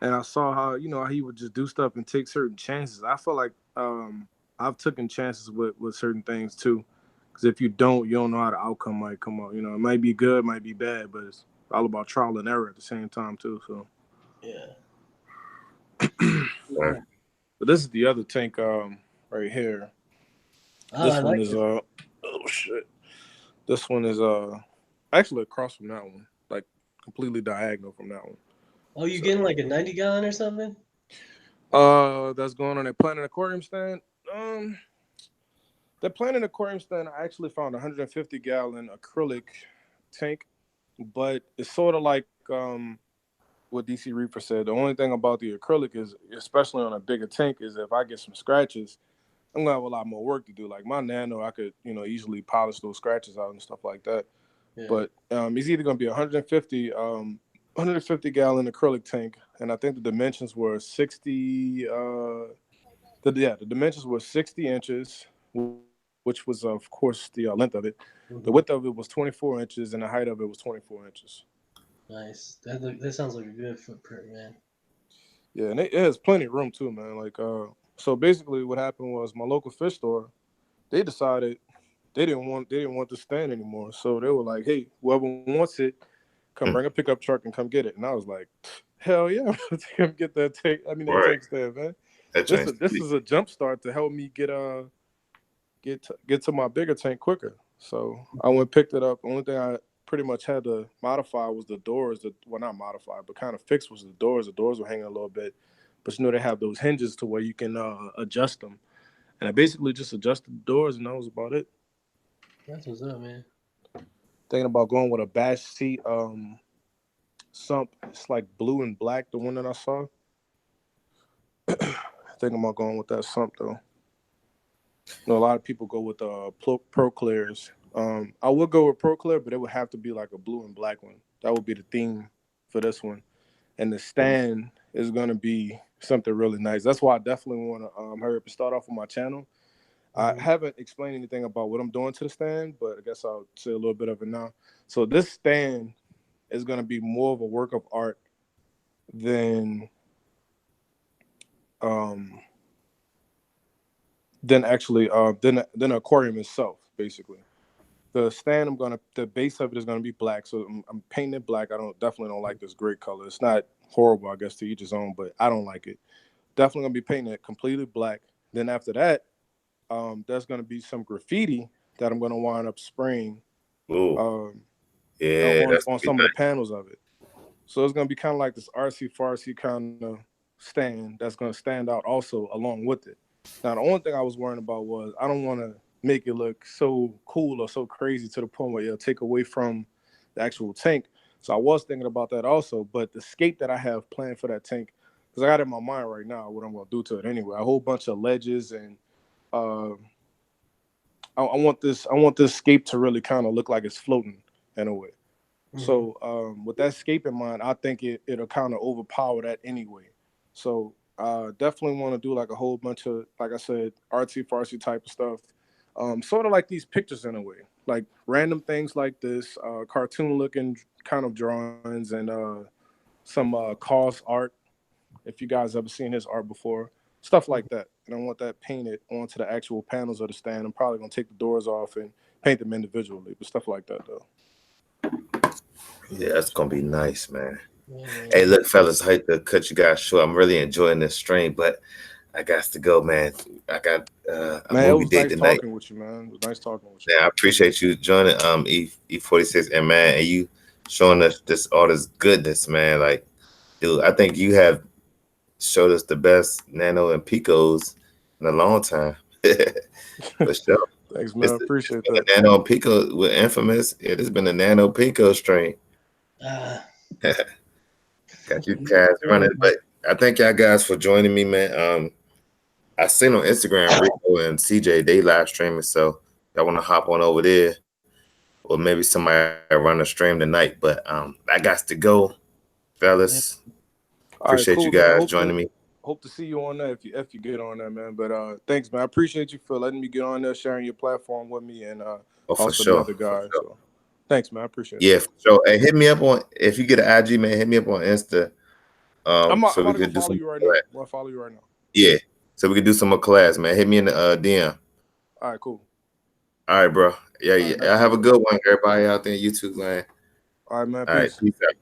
and I saw how how he would just do stuff and take certain chances. I feel like I've taken chances with certain things too. Because if you don't know how the outcome might come out. It might be good, might be bad, but it's all about trial and error at the same time too. So, Yeah. Right. but this is the other tank right here. Oh, This I one like is it. oh shit. This one is actually across from that one, like completely diagonal from that one. Oh, you So getting like a 90-gallon or something? that's going on a Planet Aquarium stand. The Planet Aquarium stand, I actually found a 150-gallon acrylic tank, but it's sort of like what DC Reaper said. The only thing about the acrylic is, especially on a bigger tank, is if I get some scratches, I'm gonna have a lot more work to do. Like my Nano, I could easily polish those scratches out and stuff like that. Yeah. But it's either gonna be 150 gallon acrylic tank, and I think the dimensions were 60. The dimensions were 60 inches, which was of course the length of it. The Mhm. width of it was 24 inches, and the height of it was 24 inches. Nice. That sounds like a good footprint, man. Yeah, and it has plenty of room too, man. Like so basically, what happened was my local fish store, they decided they didn't want the stand anymore. So they were like, hey, whoever wants it, come Hmm. bring a pickup truck and come get it. And I was like, hell yeah, come get that tank. That Right. tank stand, man. That This joint's is this sweet. is a jump start to help me get to my bigger tank quicker. So I went and picked it up. Only thing I pretty much had to modify was the doors. Well, not modify, but kind of fix was the doors. The doors were hanging a little bit, but they have those hinges to where you can adjust them. And I basically just adjusted the doors, and that was about it. That's what's up, man. Thinking about going with a bash seat sump. It's like blue and black, the one that I saw. Thinking about going with that sump though. A lot of people go with Pro Clears. I would go with Pro Clear, but it would have to be like a blue and black one. That would be the theme for this one. And the stand is gonna be something really nice. That's why I definitely want to hurry up and start off with my channel. I Mhm. haven't explained anything about what I'm doing to the stand, but I guess I'll say a little bit of it now. So this stand is gonna be more of a work of art than um actually than the aquarium itself, basically. The stand, the base of it is gonna be black, so I'm painting it black. I definitely don't like this gray color. It's not horrible, I guess, to each his own, but I don't like it. Definitely gonna be painting it completely black. Then after that, there's gonna be some graffiti that I'm gonna wind up spraying Ooh. um, Yeah, that's on gonna be some of the nice. panels of it. So it's gonna be kind of like this artsy fartsy kind of stand that's gonna stand out also along with it. Now the only thing I was worrying about was I don't want to make it look so cool or so crazy to the point where it'll take away from the actual tank. So I was thinking about that also, but the skate that I have planned for that tank, because I got it in my mind right now what I'm gonna do to it anyway. A whole bunch of ledges and uh, I want this scape to really kind of look like it's floating in a way. Mhm. So with that scape in mind, I think it'll kind of overpower that anyway. So definitely want to do like a whole bunch of, like I said, artsy fartsy type of stuff. Sort of like these pictures in a way, like random things like this, cartoon looking kind of drawings and some Cause art. If you guys ever seen his art before, stuff like that. And I want that painted onto the actual panels of the stand. I'm probably gonna take the doors off and paint them individually, but stuff like that though. Yeah, that's gonna be nice, man. Yeah, Hey, man. look, fellas, I hate to cut you guys short. I'm really enjoying this stream, but I got to go, man. I got a Man, it movie was date nice tonight. talking with you, man. It was nice talking with you. Yeah, I appreciate you joining E46, and man, and you showing us all this goodness, man. Like, dude, I think you have showed us the best Nano and Picos in a long time. For sure. Thanks, man. I It's appreciate been that. a Nano Pico with Infamous. It has been a Nano Pico strain. Ah, Got you guys running, but I thank y'all guys for joining me, man. I seen on Instagram Rico and CJ they live streaming, so y'all want to hop on over there, or maybe somebody run a stream tonight. But I got to go, fellas. All right, Appreciate cool, you man. guys joining me. Hope to see you on that if you get on that, man. But thanks, man. I appreciate you for letting me get on there, sharing your platform with me, and Oh, for also sure. the other guys. Sure. So thanks, man. I appreciate it. Yeah, for sure. Hey, hit me up on if you get an IG, man. Hit me up on Insta. I'm So we about to could go do follow some. you right now. I'm gonna follow you right now. Yeah, so we could do some more class, man. Hit me in the DM. All right, cool. All right, bro. Yeah, All yeah. right, I have a good one, everybody out there in YouTube, man. all right, man. All right, Peace. peace out.